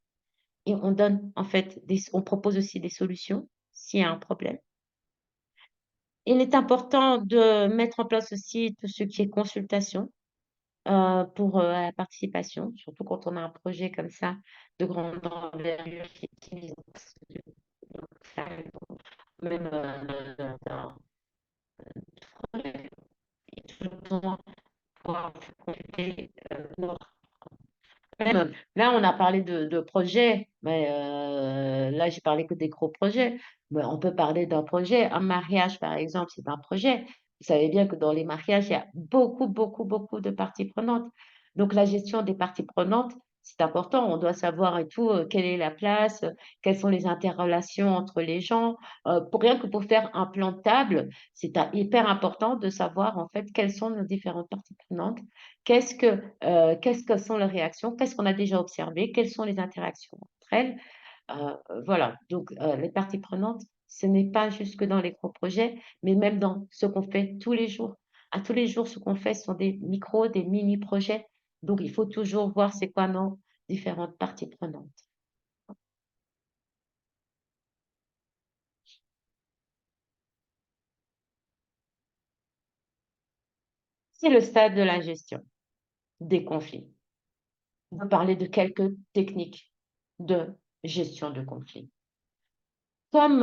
et on donne, en fait, on propose aussi des solutions s'il y a un problème. Il est important de mettre en place aussi tout ce qui est consultation pour la participation, surtout quand on a un projet comme ça de grande envergure qui utilise même d'un projet et tout le temps pour compléter notre. Là, on a parlé de projets, mais là, j'ai parlé que des gros projets. Mais on peut parler d'un projet. Un mariage, par exemple, c'est un projet. Vous savez bien que dans les mariages, il y a beaucoup, beaucoup, beaucoup de parties prenantes. Donc, la gestion des parties prenantes, c'est important. On doit savoir et tout, quelle est la place, quelles sont les interrelations entre les gens. Rien que pour faire un plan de table, c'est hyper important de savoir, en fait, quelles sont nos différentes parties prenantes. Qu'est-ce que sont leurs réactions? Qu'est-ce qu'on a déjà observé? Quelles sont les interactions entre elles? Voilà, donc les parties prenantes, ce n'est pas juste que dans les gros projets, mais même dans ce qu'on fait tous les jours. À tous les jours, ce qu'on fait sont des micros, des mini-projets. Donc, il faut toujours voir c'est quoi nos différentes parties prenantes. C'est le stade de la gestion des conflits. On va parler de quelques techniques de gestion de conflits. Comme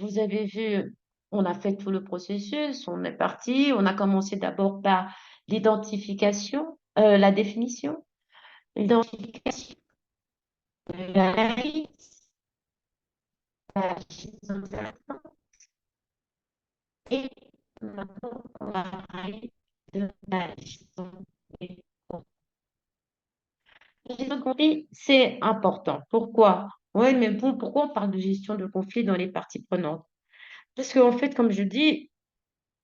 vous avez vu, on a fait tout le processus, on est parti, on a commencé d'abord par l'identification, la définition, l'identification, l'analyse, la gestion des attentes, et maintenant on va parler de la gestion des conflits. La gestion de conflits, c'est important. Pourquoi? Oui, mais bon, pourquoi on parle de gestion de conflits dans les parties prenantes? Parce qu'en fait, comme je dis,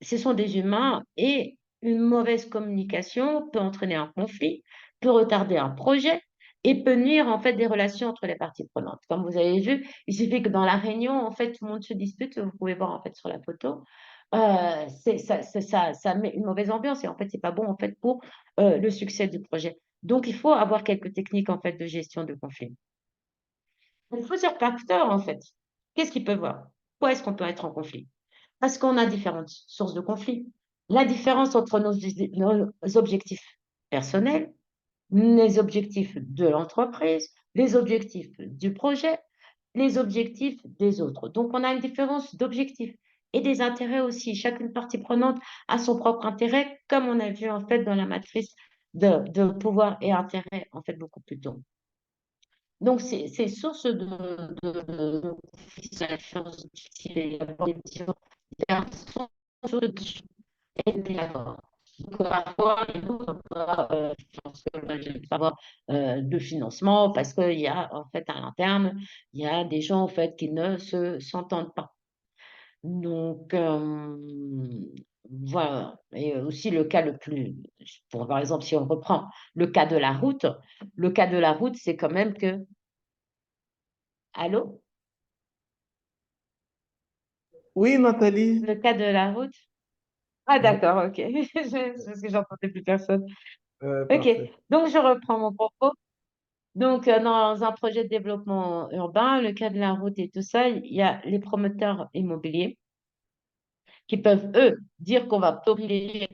ce sont des humains et une mauvaise communication peut entraîner un conflit, peut retarder un projet et peut nuire en fait des relations entre les parties prenantes. Comme vous avez vu, il suffit que dans la réunion, en fait, tout le monde se dispute, vous pouvez voir en fait sur la photo, ça met une mauvaise ambiance et en fait, c'est pas bon en fait pour le succès du projet. Donc, il faut avoir quelques techniques en fait de gestion de conflit. Il y a plusieurs facteurs en fait. Qu'est-ce qu'ils peuvent voir? Pourquoi est-ce qu'on peut être en conflit? Parce qu'on a différentes sources de conflits. La différence entre nos objectifs personnels, les objectifs de l'entreprise, les objectifs du projet, les objectifs des autres. Donc, on a une différence d'objectifs. et des intérêts aussi. Chacune partie prenante a son propre intérêt, comme on a vu en fait dans la matrice de pouvoir et intérêt en fait beaucoup plus tôt. Donc, c'est source de conflits sur la différence d'objectifs et des diverses sources de discussion et de désaccord. Donc, parfois, nous, on va, je pense que là, je vais savoir de financement parce qu'il y a, en fait, à l'interne, il y a des gens, en fait, qui ne s'entendent pas. Donc, voilà. Et aussi le cas le plus, par exemple, si on reprend le cas de la route, c'est quand même que, allô? Oui, Nathalie. Le cas de la route? Ah, Oui. d'accord, ok. Parce que j'entendais plus personne. Ok, Parfait. donc je reprends mon propos. Donc, dans un projet de développement urbain, le cas de la route et tout ça, il y a les promoteurs immobiliers qui peuvent, eux, dire qu'on va privilégier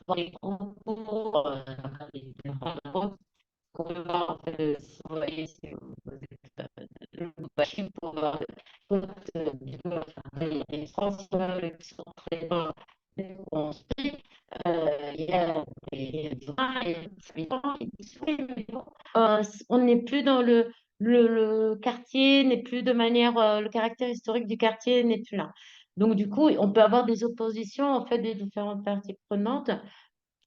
dans les concours, les grandes routes, qu'on va en fait surveiller si vous êtes le machine pour les transports qui sont très bons, construits. Il y a des vins et des habitants qui disent oui, mais bon, on n'est plus dans le quartier, n'est plus de manière, le caractère historique du quartier n'est plus là. Donc, du coup, on peut avoir des oppositions en fait des différentes parties prenantes,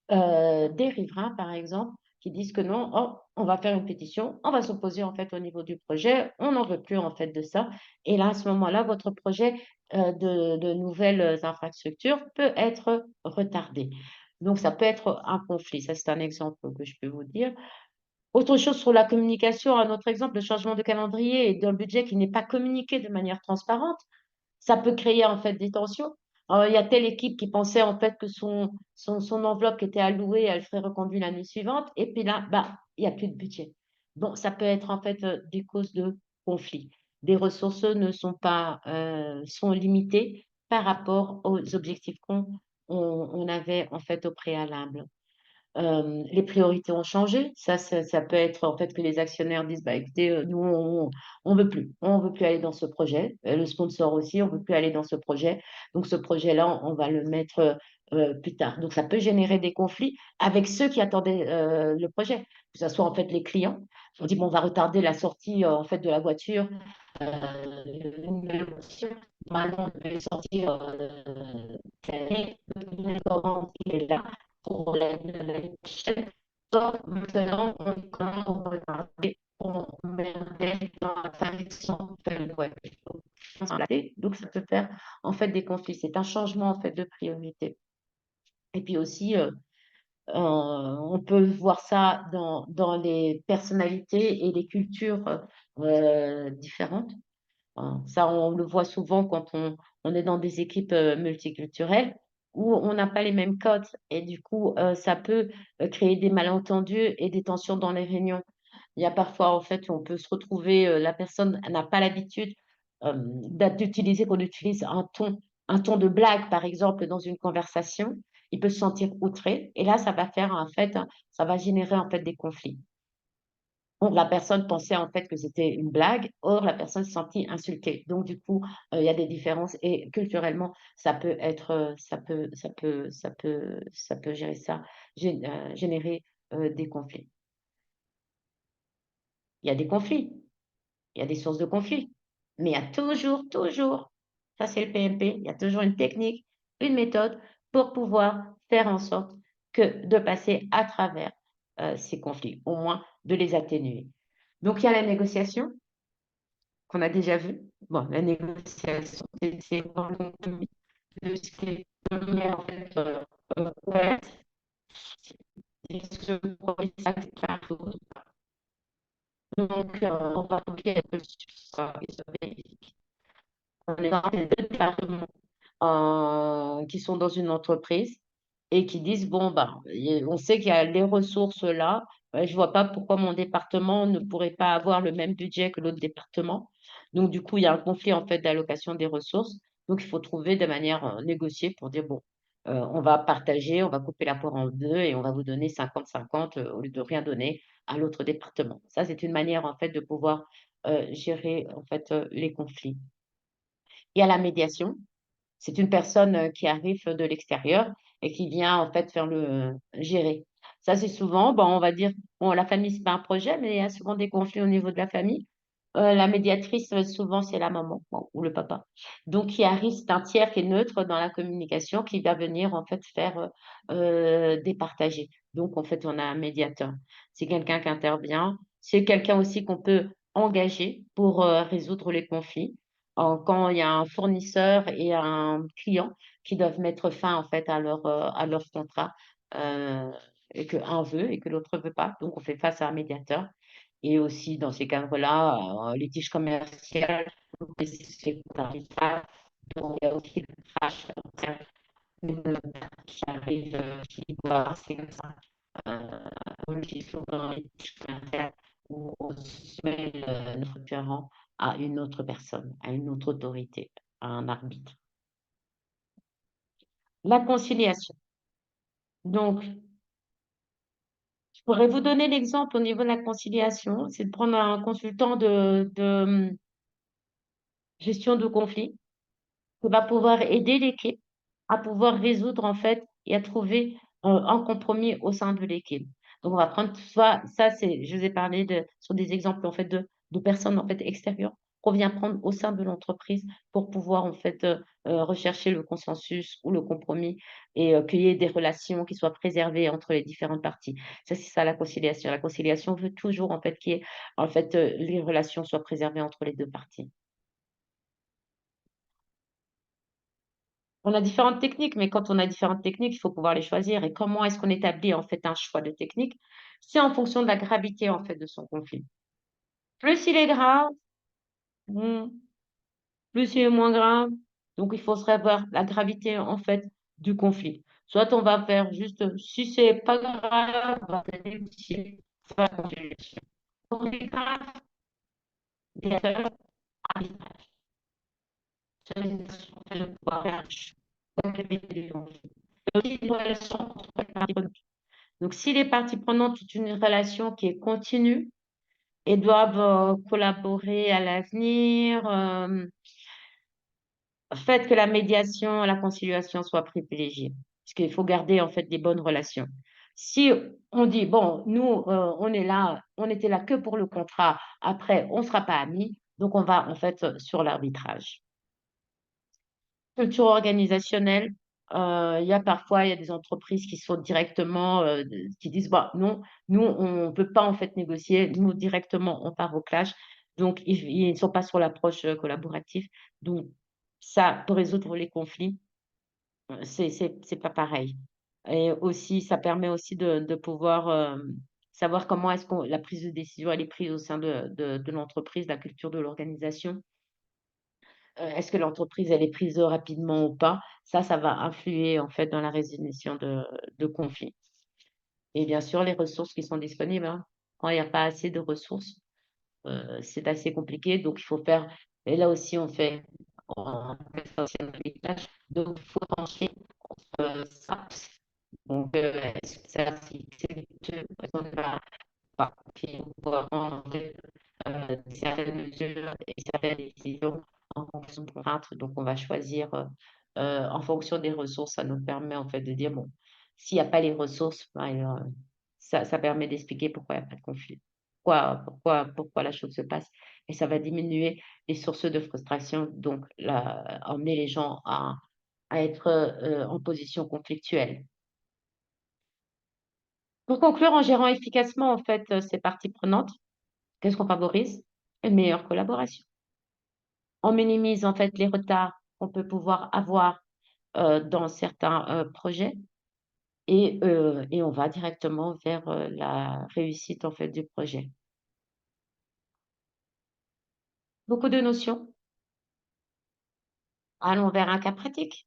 des riverains, par exemple, qui disent que non, oh, on va faire une pétition, on va s'opposer en fait au niveau du projet, on n'en veut plus en fait de ça. Et là, à ce moment-là, votre projet de nouvelles infrastructures peut être retardé. Donc, ça peut être un conflit. Ça, c'est un exemple que je peux vous dire. Autre chose sur la communication, un autre exemple, le changement de calendrier et d'un budget qui n'est pas communiqué de manière transparente. Ça peut créer en fait des tensions. Il y a telle équipe qui pensait en fait que son enveloppe qui était allouée, elle serait reconduite l'année suivante, et puis là, bah, il n'y a plus de budget. Bon, ça peut être en fait des causes de conflit. Des ressources ne sont pas, sont limitées par rapport aux objectifs on avait en fait au préalable. Les priorités ont changé. Ça peut être en fait que les actionnaires disent, bah, écoutez, nous, on veut plus aller dans ce projet. Le sponsor aussi, on veut plus aller dans ce projet. Donc, ce projet-là, on va le mettre plus tard. Donc, ça peut générer des conflits avec ceux qui attendaient le projet, que ce soit en fait les clients. On dit, bon, on va retarder la sortie en fait de la voiture, une nouvelle voiture. Maintenant, on devait sortir cette année. Le commande, il est là pour l'année prochaine. Donc, maintenant, on va regarder, on met dans la traduction de web. Donc, ça peut faire en fait des conflits. C'est un changement en fait de priorité. Et puis aussi, on peut voir ça dans les personnalités et les cultures différentes. Ça, on le voit souvent quand on est dans des équipes multiculturelles où on n'a pas les mêmes codes et du coup, ça peut créer des malentendus et des tensions dans les réunions. Il y a parfois, en fait, on peut se retrouver, la personne n'a pas l'habitude d'utiliser, qu'on utilise un ton de blague, par exemple, dans une conversation. Il peut se sentir outré et là, ça va faire, en fait, ça va générer, en fait, des conflits. Bon, la personne pensait en fait que c'était une blague, or la personne se sentit insultée. Donc du coup, il y a des différences et culturellement, ça peut être, ça peut gérer ça, générer des conflits. Il y a des conflits, il y a des sources de conflits, mais il y a toujours, ça c'est le PMP, il y a toujours une technique, une méthode pour pouvoir faire en sorte que de passer à travers ces conflits, au moins de les atténuer. Donc il y a la négociation qu'on a déjà vu. Bon, la négociation, c'est dans l'économie de ce qui est nommé en fait ouais, ce produit ça c'est pas tout. Donc, on va publier un peu sur ça. On est dans les deux départements qui sont dans une entreprise et qui disent, bon, bah, on sait qu'il y a les ressources là, je vois pas pourquoi mon département ne pourrait pas avoir le même budget que l'autre département. Donc, du coup, il y a un conflit en fait d'allocation des ressources. Donc, il faut trouver de manière négociée pour dire, bon, on va partager, on va couper la poire en deux et on va vous donner 50-50 au lieu de rien donner à l'autre département. Ça, c'est une manière en fait de pouvoir gérer en fait les conflits. Il y a la médiation. C'est une personne qui arrive de l'extérieur et qui vient en fait faire le gérer. Ça, c'est souvent, bon, on va dire, bon, la famille, c'est pas un projet, mais il y a souvent des conflits au niveau de la famille. La médiatrice, souvent, c'est la maman, bon, ou le papa. Donc, qui arrive, c'est un tiers qui est neutre dans la communication, qui va venir en fait faire départager. Donc, en fait, on a un médiateur. C'est quelqu'un qui intervient. C'est quelqu'un aussi qu'on peut engager pour résoudre les conflits quand il y a un fournisseur et un client qui doivent mettre fin en fait à leur contrat et que un veut et que l'autre veut pas. Donc on fait face à un médiateur. Et aussi dans ces cadres-là, litige commercial, c'est arbitrage. Donc il y a aussi le crash une qui arrive, qui doit c'est comme ça. Qui sont dans les litige commercial où on soumet notre référent à une autre personne, à une autre autorité, à un arbitre. La conciliation. Donc, je pourrais vous donner l'exemple au niveau de la conciliation, c'est de prendre un consultant de gestion de conflit qui va pouvoir aider l'équipe à pouvoir résoudre en fait et à trouver un compromis au sein de l'équipe. Donc, on va prendre soit, ça c'est, je vous ai parlé sur des exemples en fait de personnes en fait extérieures qu'on vient prendre au sein de l'entreprise pour pouvoir en fait rechercher le consensus ou le compromis et qu'il y ait des relations qui soient préservées entre les différentes parties. Ça, c'est ça la conciliation. La conciliation veut toujours en fait qu'il y ait en fait les relations soient préservées entre les deux parties. On a différentes techniques, mais quand on a différentes techniques, il faut pouvoir les choisir. Et comment est-ce qu'on établit en fait un choix de technique? C'est en fonction de la gravité en fait de son conflit. Plus il est grave, hmm, plus il est moins grave. Donc il faut savoir la gravité en fait du conflit. Soit on va faire juste, si c'est pas grave, on va faire négocier, faire la conciliation. Quand c'est grave, médiateur, arbitrage. Organisation, fait le pouvoir, RH, gravité du conflit. Et aussi une relation entre les parties prenantes. Donc, si les parties prenantes ont une relation qui est continue et doivent collaborer à l'avenir, faites que la médiation, la conciliation soit privilégiée. Parce qu'il faut garder en fait des bonnes relations. Si on dit, bon, nous, on est là, on était là que pour le contrat, après, on ne sera pas amis, donc on va en fait sur l'arbitrage. Culture organisationnelle, il y a parfois il y a des entreprises qui sont directement, qui disent, bah, non, nous, on ne peut pas en fait négocier, nous, directement, on part au clash. Donc, ils ne sont pas sur l'approche collaborative. Donc, ça, pour résoudre les conflits, c'est pas pareil. Et aussi, ça permet aussi de pouvoir savoir comment est-ce que la prise de décision, elle est prise au sein de l'entreprise, la culture de l'organisation. Est-ce que l'entreprise, elle est prise rapidement ou pas? Ça va influer en fait dans la résolution de conflits. Et bien sûr, les ressources qui sont disponibles, hein. Quand il n'y a pas assez de ressources, c'est assez compliqué. Donc, il faut faire, et là aussi, on fait ça aussi en arbitrage. Donc, il faut trancher ça. Donc, est-ce que ça, c'est est-ce qu'on va pas, puis on pourra prendre certaines mesures et certaines décisions en fonction de contraintes. Donc, on va choisir en fonction des ressources. Ça nous permet en fait de dire, bon, s'il n'y a pas les ressources, ben, ça permet d'expliquer pourquoi il n'y a pas de conflit, pourquoi la chose se passe. Et ça va diminuer les sources de frustration, donc emmener les gens à être en position conflictuelle. Pour conclure, en gérant efficacement en fait ces parties prenantes, qu'est-ce qu'on favorise? Une meilleure collaboration. On minimise en fait les retards qu'on peut pouvoir avoir dans certains projets et on va directement vers la réussite en fait du projet. Beaucoup de notions. Allons vers un cas pratique.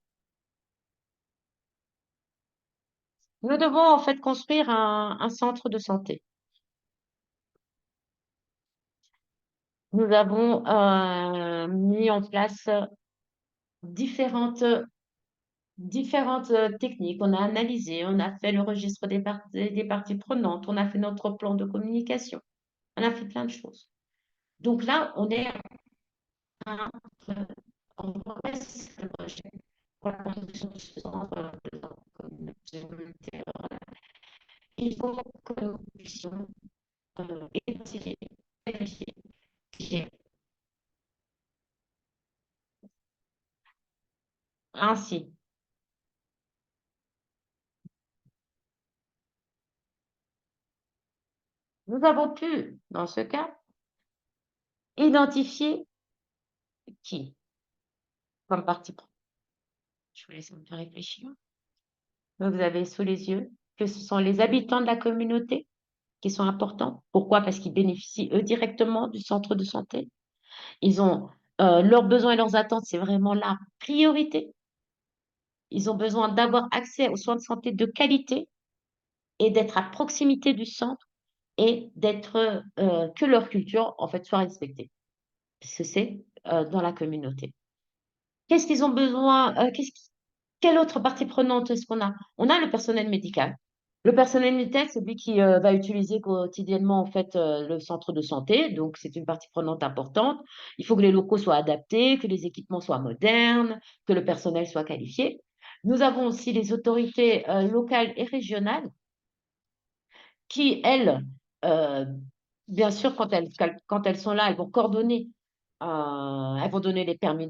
Nous devons en fait construire un centre de santé. Nous avons mis en place différentes techniques. On a analysé, on a fait le registre des parties prenantes, on a fait notre plan de communication, on a fait plein de choses. Donc là, on est en train, on progresse sur le projet. pour la construction de ce centre communautaire, il faut que nous puissions identifier, vérifier, gérer. Ainsi, nous avons pu, dans ce cas, identifier qui comme partie prenante. Je vous laisse un peu réfléchir. Donc, vous avez sous les yeux que ce sont les habitants de la communauté qui sont importants. Pourquoi? Parce qu'ils bénéficient, eux, directement du centre de santé. Ils ont leurs besoins et leurs attentes, c'est vraiment la priorité. Ils ont besoin d'avoir accès aux soins de santé de qualité et d'être à proximité du centre et d'être que leur culture, en fait, soit respectée. Parce que c'est dans la communauté. Qu'est-ce qu'ils ont besoin? Quelle autre partie prenante est-ce qu'on a? On a le personnel médical. Le personnel médical, c'est lui qui va utiliser quotidiennement en fait le centre de santé, donc c'est une partie prenante importante. Il faut que les locaux soient adaptés, que les équipements soient modernes, que le personnel soit qualifié. Nous avons aussi les autorités locales et régionales qui, elles, euh, bien sûr, quand elles sont là, elles vont coordonner, elles vont donner les permis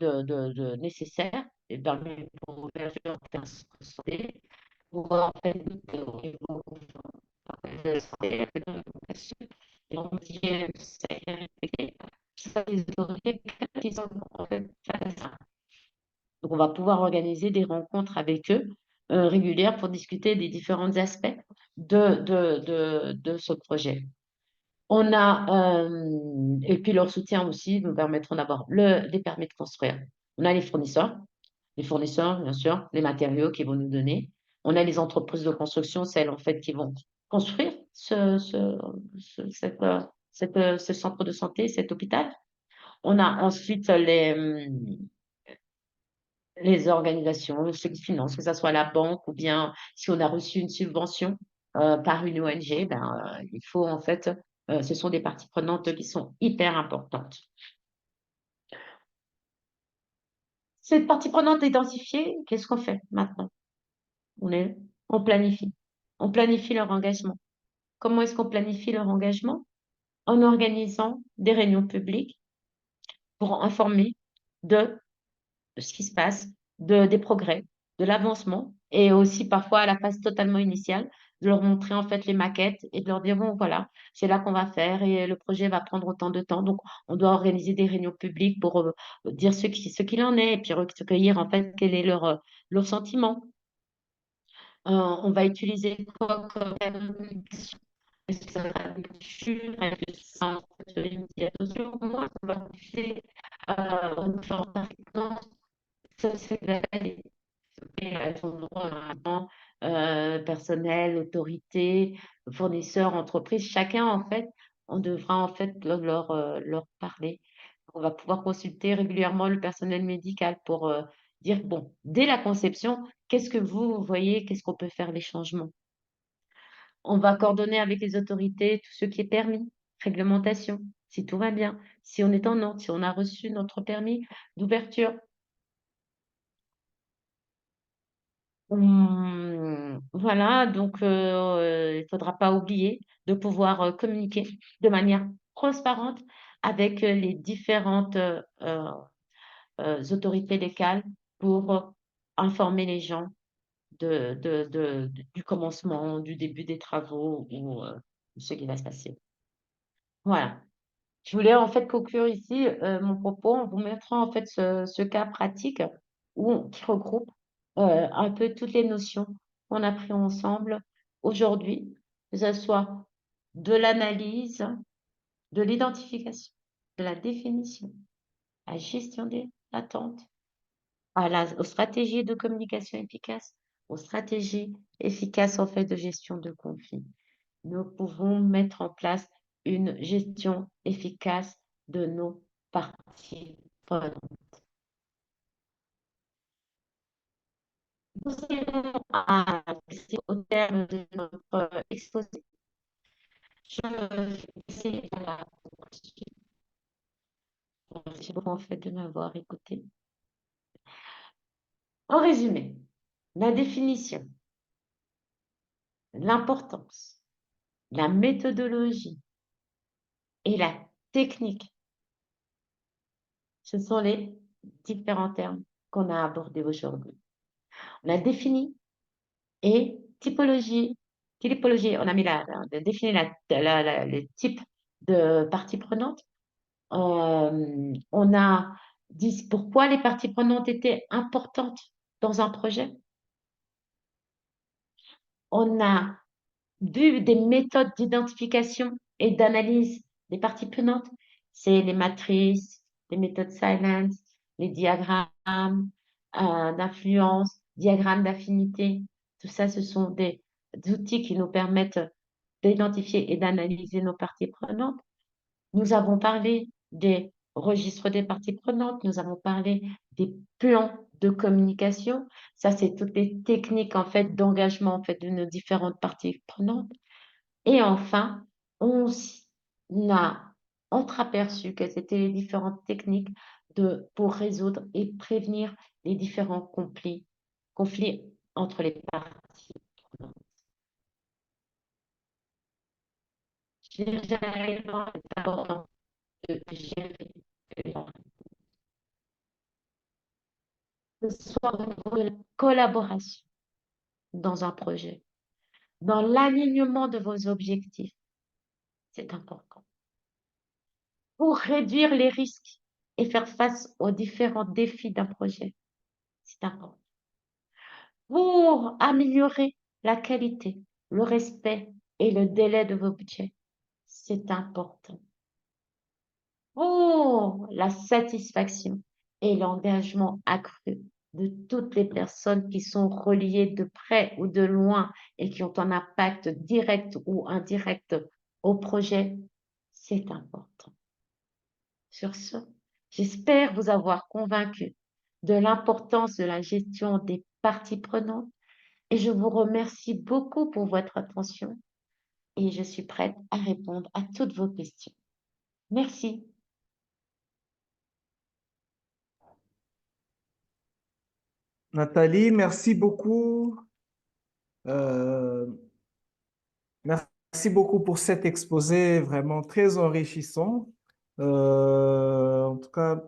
nécessaires, les permis pour l'ouverture d'un centre de santé, pour en fait, au niveau de la santé, de l'éducation, et on dit, ça est respecté. Ça, les autorités qui sont en fait face à ça. Donc, on va pouvoir organiser des rencontres avec eux régulières pour discuter des différents aspects de ce projet. On a, et puis leur soutien aussi nous permettront d'avoir les permis de construire. On a les fournisseurs, bien sûr, les matériaux qu'ils vont nous donner. On a les entreprises de construction, celles en fait qui vont construire ce centre de santé, cet hôpital. On a ensuite les organisations, ceux qui financent, que ce soit la banque ou bien si on a reçu une subvention par une ONG, ben, il faut en fait, ce sont des parties prenantes qui sont hyper importantes. Cette partie prenante identifiée, qu'est-ce qu'on fait maintenant? On planifie. On planifie leur engagement. Comment est-ce qu'on planifie leur engagement? En organisant des réunions publiques pour informer de ce qui se passe, des progrès, de l'avancement, et aussi parfois à la phase totalement initiale, de leur montrer en fait les maquettes et de leur dire, bon, voilà, c'est là qu'on va faire et le projet va prendre autant de temps. Donc, on doit organiser des réunions publiques pour dire ce qu'il en est et puis recueillir en fait quel est leur sentiment. On va utiliser quoi comme communication? Est-ce que ça va être une brochure? Est-ce que ça va être une attention? Moi, on va utiliser différentes fréquences. Ça, c'est la et elles ont droit à un banc, personnel, autorité, fournisseurs, entreprises. Chacun, en fait, on devra en fait leur parler. On va pouvoir consulter régulièrement le personnel médical pour dire, bon, dès la conception, qu'est-ce que vous voyez, qu'est-ce qu'on peut faire les changements? On va coordonner avec les autorités tout ce qui est permis, réglementation, si tout va bien, si on est en ordre, si on a reçu notre permis d'ouverture. Voilà, donc il ne faudra pas oublier de pouvoir communiquer de manière transparente avec les différentes autorités locales pour informer les gens du commencement, du début des travaux ou de ce qui va se passer. Voilà. Je voulais en fait conclure ici mon propos en vous mettant en fait ce cas pratique qui regroupe un peu toutes les notions qu'on a prises ensemble aujourd'hui, que ce soit de l'analyse, de l'identification, de la définition, la gestion des attentes, aux stratégies de communication efficaces, aux stratégies efficaces en fait de gestion de conflits. Nous pouvons mettre en place une gestion efficace de nos parties prenantes. Nous allons au terme de notre exposé. Je vais essayer de la poursuivre. Merci beaucoup en fait de m'avoir écouté. En résumé, la définition, l'importance, la méthodologie et la technique, ce sont les différents termes qu'on a abordés aujourd'hui. On a défini et typologie, on a mis défini le type de parties prenantes. On a dit pourquoi les parties prenantes étaient importantes dans un projet. On a vu des méthodes d'identification et d'analyse des parties prenantes. C'est les matrices, les méthodes Silence, les diagrammes d'influence, diagrammes d'affinité. Tout ça, ce sont des outils qui nous permettent d'identifier et d'analyser nos parties prenantes. Nous avons parlé des registres des parties prenantes, nous avons parlé des plans de communication. Ça, c'est toutes les techniques en fait d'engagement en fait de nos différentes parties prenantes. Et enfin, on a entreaperçu quelles étaient les différentes techniques pour résoudre et prévenir les différents conflits entre les parties prenantes. Généralement, c'est important de gérer que ce soit au niveau de la collaboration dans un projet, dans l'alignement de vos objectifs. C'est important. Pour réduire les risques et faire face aux différents défis d'un projet, c'est important. Pour améliorer la qualité, le respect et le délai de vos budgets, c'est important. Pour la satisfaction et l'engagement accru de toutes les personnes qui sont reliées de près ou de loin et qui ont un impact direct ou indirect au projet, c'est important. Sur ce, j'espère vous avoir convaincu de l'importance de la gestion des parties prenantes et je vous remercie beaucoup pour votre attention et je suis prête à répondre à toutes vos questions. Merci. Nathalie, merci beaucoup. Euh, Merci beaucoup pour cet exposé vraiment très enrichissant. En tout cas,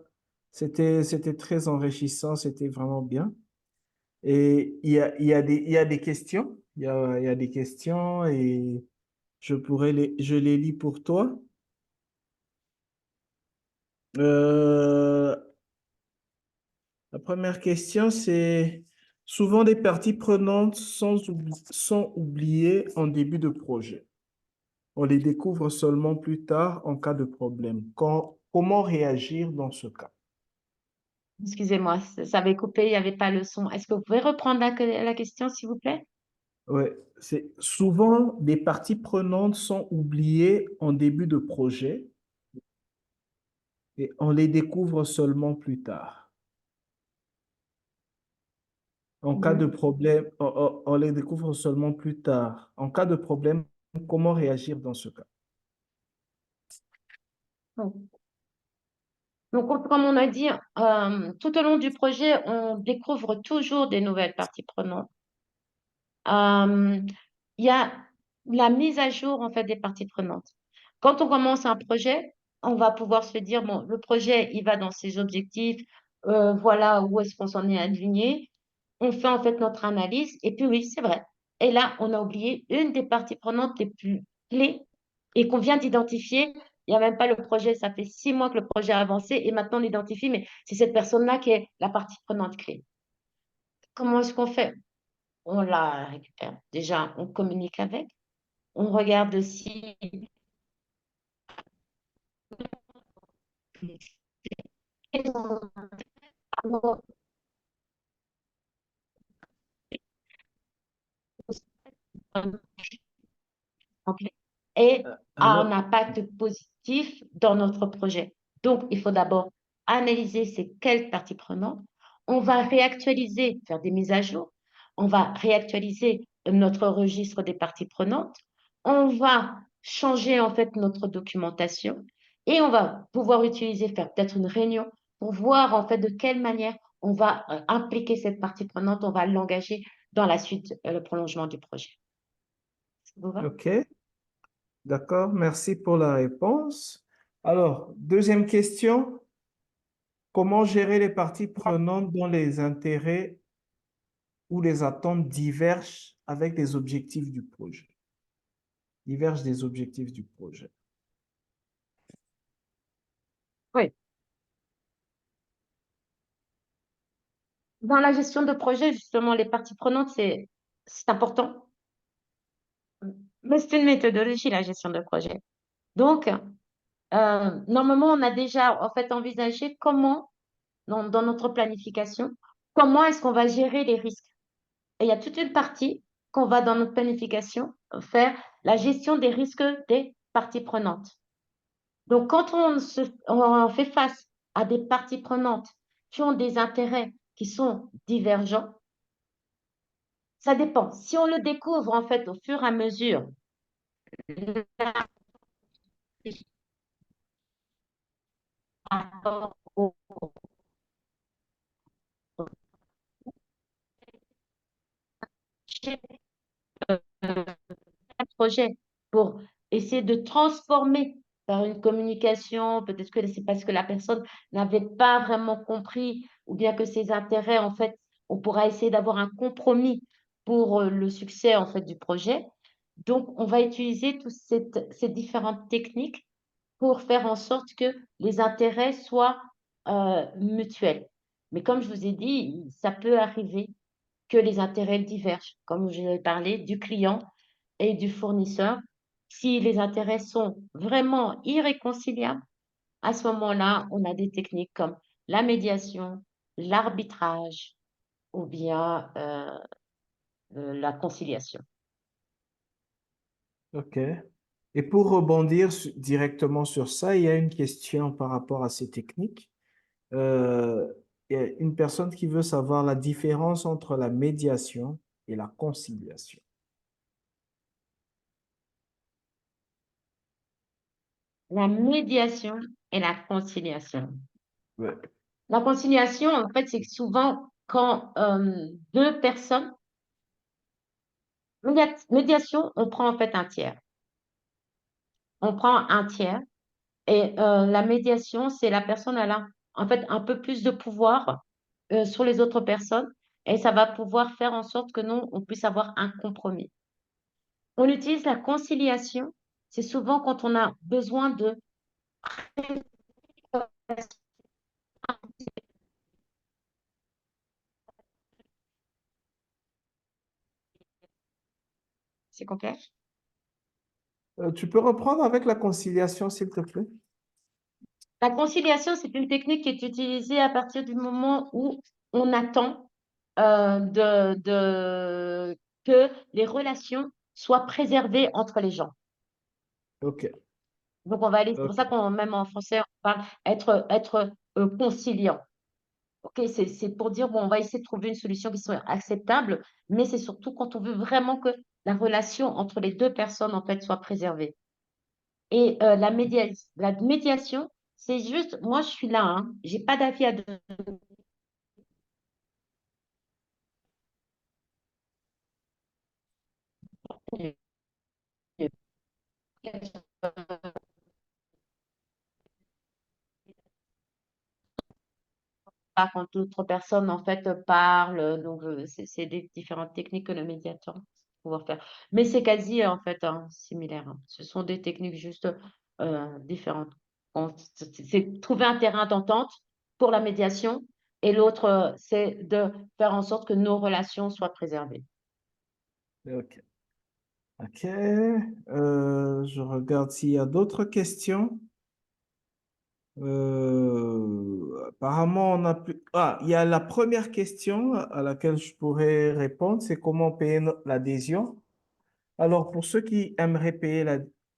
c'était très enrichissant, c'était vraiment bien. Et il y a des questions, il y a des questions et je les lis pour toi. Euh, la première question, c'est souvent des parties prenantes sont oubliées en début de projet. On les découvre seulement plus tard en cas de problème. Comment réagir dans ce cas? Excusez-moi, ça avait coupé, il n'y avait pas le son. Est-ce que vous pouvez reprendre la question, s'il vous plaît? Ouais, c'est souvent des parties prenantes sont oubliées en début de projet et on les découvre seulement plus tard. En cas de Mhm. problème, on les découvre seulement plus tard. En cas de problème, comment réagir dans ce cas? Donc, comme on a dit, tout au long du projet, on découvre toujours des nouvelles parties prenantes. Euh, Il y a la mise à jour en fait des parties prenantes. Quand on commence un projet, on va pouvoir se dire, bon, le projet, il va dans ses objectifs, voilà où est-ce qu'on s'en est aligné. On fait en fait notre analyse et puis oui, c'est vrai. Et là, on a oublié une des parties prenantes les plus clés et qu'on vient d'identifier. Il n'y a même pas le projet, ça fait 6 mois que le projet a avancé et maintenant on l'identifie, mais c'est cette personne-là qui est la partie prenante clé. Comment est-ce qu'on fait? On la récupère. Déjà, on communique avec, on regarde si et a un Alors, impact positif dans notre projet. Donc, il faut d'abord analyser c'est quelle partie prenante. On va réactualiser, faire des mises à jour. On va réactualiser notre registre des parties prenantes. On va changer en fait notre documentation et on va pouvoir utiliser, faire peut-être une réunion pour voir en fait de quelle manière on va impliquer cette partie prenante, on va l'engager dans la suite, le prolongement du projet. Ça vous va? OK, d'accord. Merci pour la réponse. Alors, deuxième question. Comment gérer les parties prenantes dont les intérêts ou les attentes divergent avec les objectifs du projet? Divergent des objectifs du projet. Oui. Dans la gestion de projet, justement, les parties prenantes, c'est important, mais c'est une méthodologie, la gestion de projet. Donc, normalement, on a déjà en fait envisagé comment, dans notre planification, comment est-ce qu'on va gérer les risques. Et il y a toute une partie qu'on va, dans notre planification, faire la gestion des risques des parties prenantes. Donc, quand on fait face à des parties prenantes qui ont des intérêts qui sont divergents, ça dépend. Si on le découvre en fait au fur et à mesure, au projet pour essayer de transformer par une communication, peut-être que c'est parce que la personne n'avait pas vraiment compris ou bien que ses intérêts, en fait, on pourra essayer d'avoir un compromis pour le succès, en fait, du projet. Donc, on va utiliser toutes ces différentes techniques pour faire en sorte que les intérêts soient mutuels. Mais comme je vous ai dit, ça peut arriver que les intérêts divergent, comme j'ai parlé du client et du fournisseur. Si les intérêts sont vraiment irréconciliables, à ce moment-là, on a des techniques comme la médiation, l'arbitrage ou bien la conciliation. OK. Et pour rebondir directement sur ça, il y a une question par rapport à ces techniques. Euh, il y a une personne qui veut savoir la différence entre la médiation et la conciliation. La médiation et la conciliation. Ouais. La conciliation, en fait, c'est souvent quand deux personnes, médiation, on prend en fait un tiers. On prend un tiers et la médiation, c'est la personne, elle a en fait un peu plus de pouvoir sur les autres personnes et ça va pouvoir faire en sorte que nous, on puisse avoir un compromis. On utilise la conciliation, c'est souvent quand on a besoin de... C'est complexe. Tu peux reprendre avec la conciliation, s'il te plaît? La conciliation, c'est une technique qui est utilisée à partir du moment où on attend que les relations soient préservées entre les gens. OK. Donc, on va aller, c'est pour OK. ça qu'on, même en français, on parle être conciliant. OK, c'est pour dire, bon, on va essayer de trouver une solution qui soit acceptable, mais c'est surtout quand on veut vraiment que la relation entre les deux personnes, en fait, soit préservée. Et la médiation, c'est juste, moi, je suis là, hein, j'ai pas d'avis à donner. Pas quand d'autres personnes en fait parlent. Donc, c'est des différentes techniques que le médiateur va pouvoir faire. Mais c'est quasi en fait similaire, hein. Ce sont des techniques juste différentes. C'est trouver un terrain d'entente pour la médiation et l'autre, c'est de faire en sorte que nos relations soient préservées. OK. OK. Je regarde s'il y a d'autres questions. Apparemment, on a pu... Ah, il y a la première question à laquelle je pourrais répondre, c'est comment payer l'adhésion. Alors, pour ceux qui aimeraient payer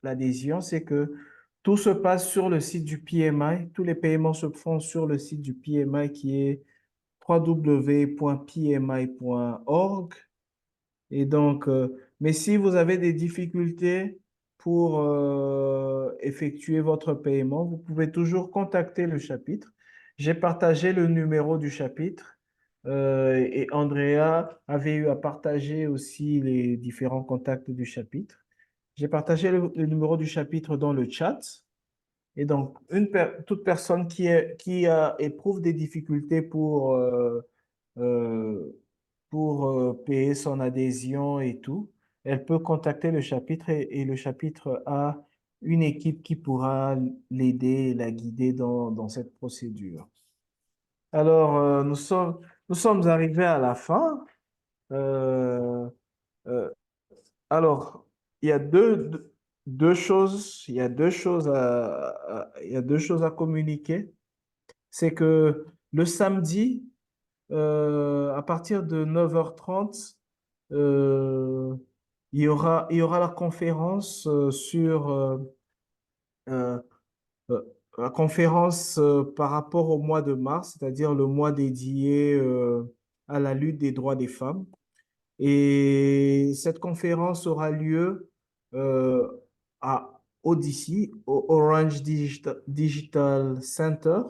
l'adhésion, c'est que tout se passe sur le site du PMI. Tous les paiements se font sur le site du PMI qui est www.pmi.org. Et donc, mais si vous avez des difficultés pour effectuer votre paiement, vous pouvez toujours contacter le chapitre. J'ai partagé le numéro du chapitre et Andrea avait eu à partager aussi les différents contacts du chapitre. J'ai partagé le numéro du chapitre dans le chat. Et donc, toute personne éprouve des difficultés euh, pour payer son adhésion et tout, elle peut contacter le chapitre et le chapitre a une équipe qui pourra l'aider et la guider dans cette procédure. Alors, nous sommes arrivés à la fin. Euh, euh, alors, il y a deux choses, il y a deux choses à communiquer. C'est que le samedi, à partir de 9h30, euh, il y aura la conférence euh, euh, la conférence par rapport au mois de mars, c'est-à-dire le mois dédié à la lutte des droits des femmes. Et cette conférence aura lieu euh, à Odyssey, au Orange Digital Center,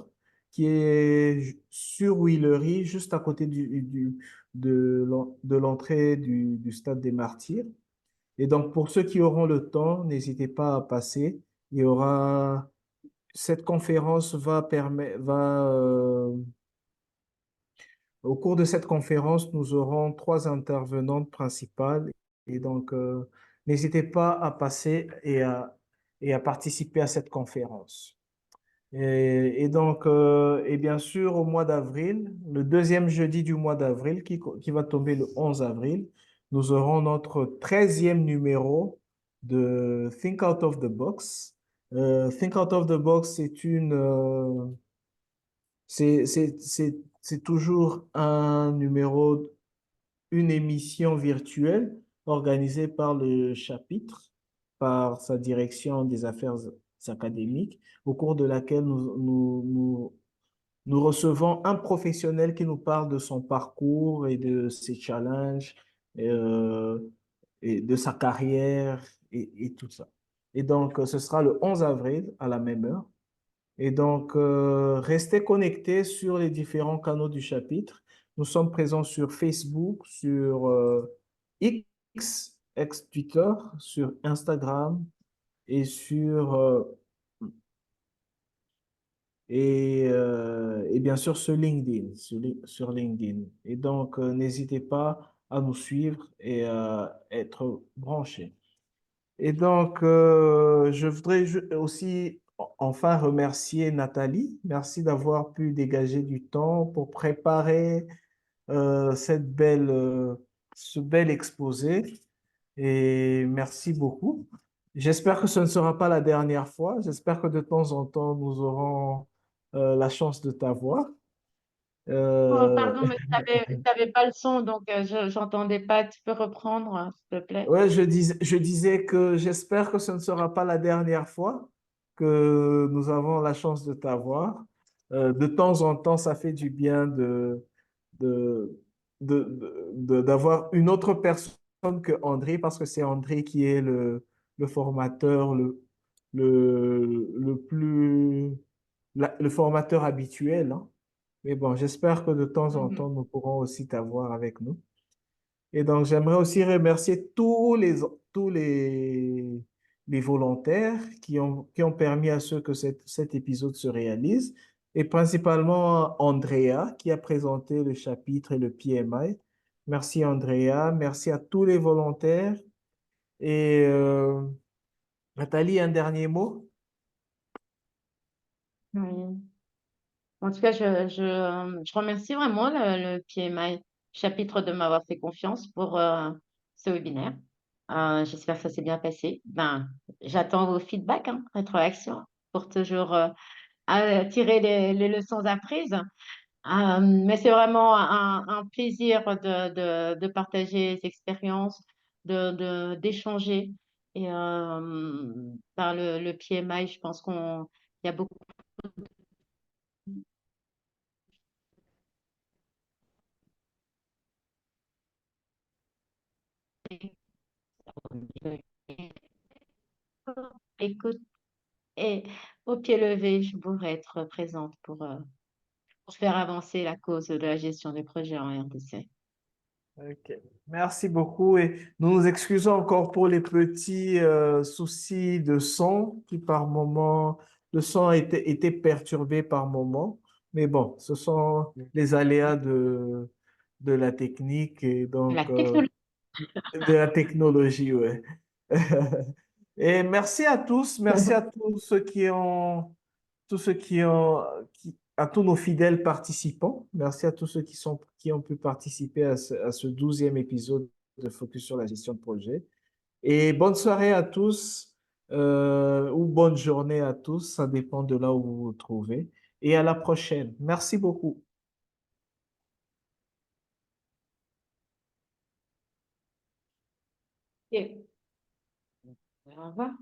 qui est sur Willery, juste à côté de l'entrée du Stade des Martyrs. Et donc, pour ceux qui auront le temps, n'hésitez pas à passer. Il y aura, cette conférence au cours de cette conférence, nous aurons trois intervenantes principales et donc n'hésitez pas à passer et à participer à cette conférence. Et donc, et bien sûr, au mois d'avril, le deuxième jeudi du mois d'avril, qui va tomber le 11 avril, nous aurons notre 13e numéro de Think Out of the Box. Think Out of the Box, c'est toujours un numéro, une émission virtuelle organisée par le chapitre, par sa direction des affaires académiques, au cours de laquelle nous recevons un professionnel qui nous parle de son parcours et de ses challenges euh, et de sa carrière et tout ça. Et donc, ce sera le 11 avril à la même heure. Et donc, restez connectés sur les différents canaux du chapitre. Nous sommes présents sur Facebook, sur ex Twitter, sur Instagram et et bien sûr sur LinkedIn, sur LinkedIn. Et donc, n'hésitez pas à nous suivre et à être branchés. Et donc, je voudrais aussi enfin remercier Nathalie. Merci d'avoir pu dégager du temps pour préparer ce bel exposé. Et merci beaucoup. J'espère que ce ne sera pas la dernière fois. J'espère que de temps en temps, nous aurons la chance de t'avoir. Oh, Euh, pardon, mais tu n'avais pas le son, donc je n'entendais pas. Tu peux reprendre, s'il te plaît? Ouais, je disais que j'espère que ce ne sera pas la dernière fois que nous avons la chance de t'avoir. De temps en temps, ça fait du bien de, d'avoir une autre personne que André, parce que c'est André qui est le formateur le plus, le formateur habituel, hein. Mais bon, j'espère que de temps en temps, Mhm. nous pourrons aussi t'avoir avec nous. Et donc, j'aimerais aussi remercier tous les volontaires qui ont permis à ce que cet épisode se réalise, et principalement Andrea qui a présenté le chapitre et le PMI. Merci Andrea, merci à tous les volontaires. Et Nathalie, un dernier mot? Oui. En tout cas, je remercie vraiment le PMI chapitre de m'avoir fait confiance pour ce webinaire. J'espère que ça s'est bien passé. Ben, j'attends vos feedbacks, hein, rétroactions, pour toujours tirer les leçons apprises. Mais c'est vraiment un plaisir de partager les expériences, d'échanger. Et par le PMI, je pense il y a beaucoup. Écoute, et au pied levé, je pourrais être présente pour. pour faire avancer la cause de la gestion des projets en RDC. Ok. Merci beaucoup et nous nous excusons encore pour les petits soucis de son qui par moment, le son était perturbé par moment. Mais bon, ce sont les aléas de la technique et La donc technologie. de la technologie, ouais. Et merci à tous ceux qui ont, tous ceux qui ont, à tous nos fidèles participants. Merci à tous ceux qui ont pu participer à ce 12e épisode de Focus sur la gestion de projet. Et bonne soirée à tous, ou bonne journée à tous, ça dépend de là où vous vous trouvez. Et à la prochaine. Merci beaucoup. Ok. Au revoir.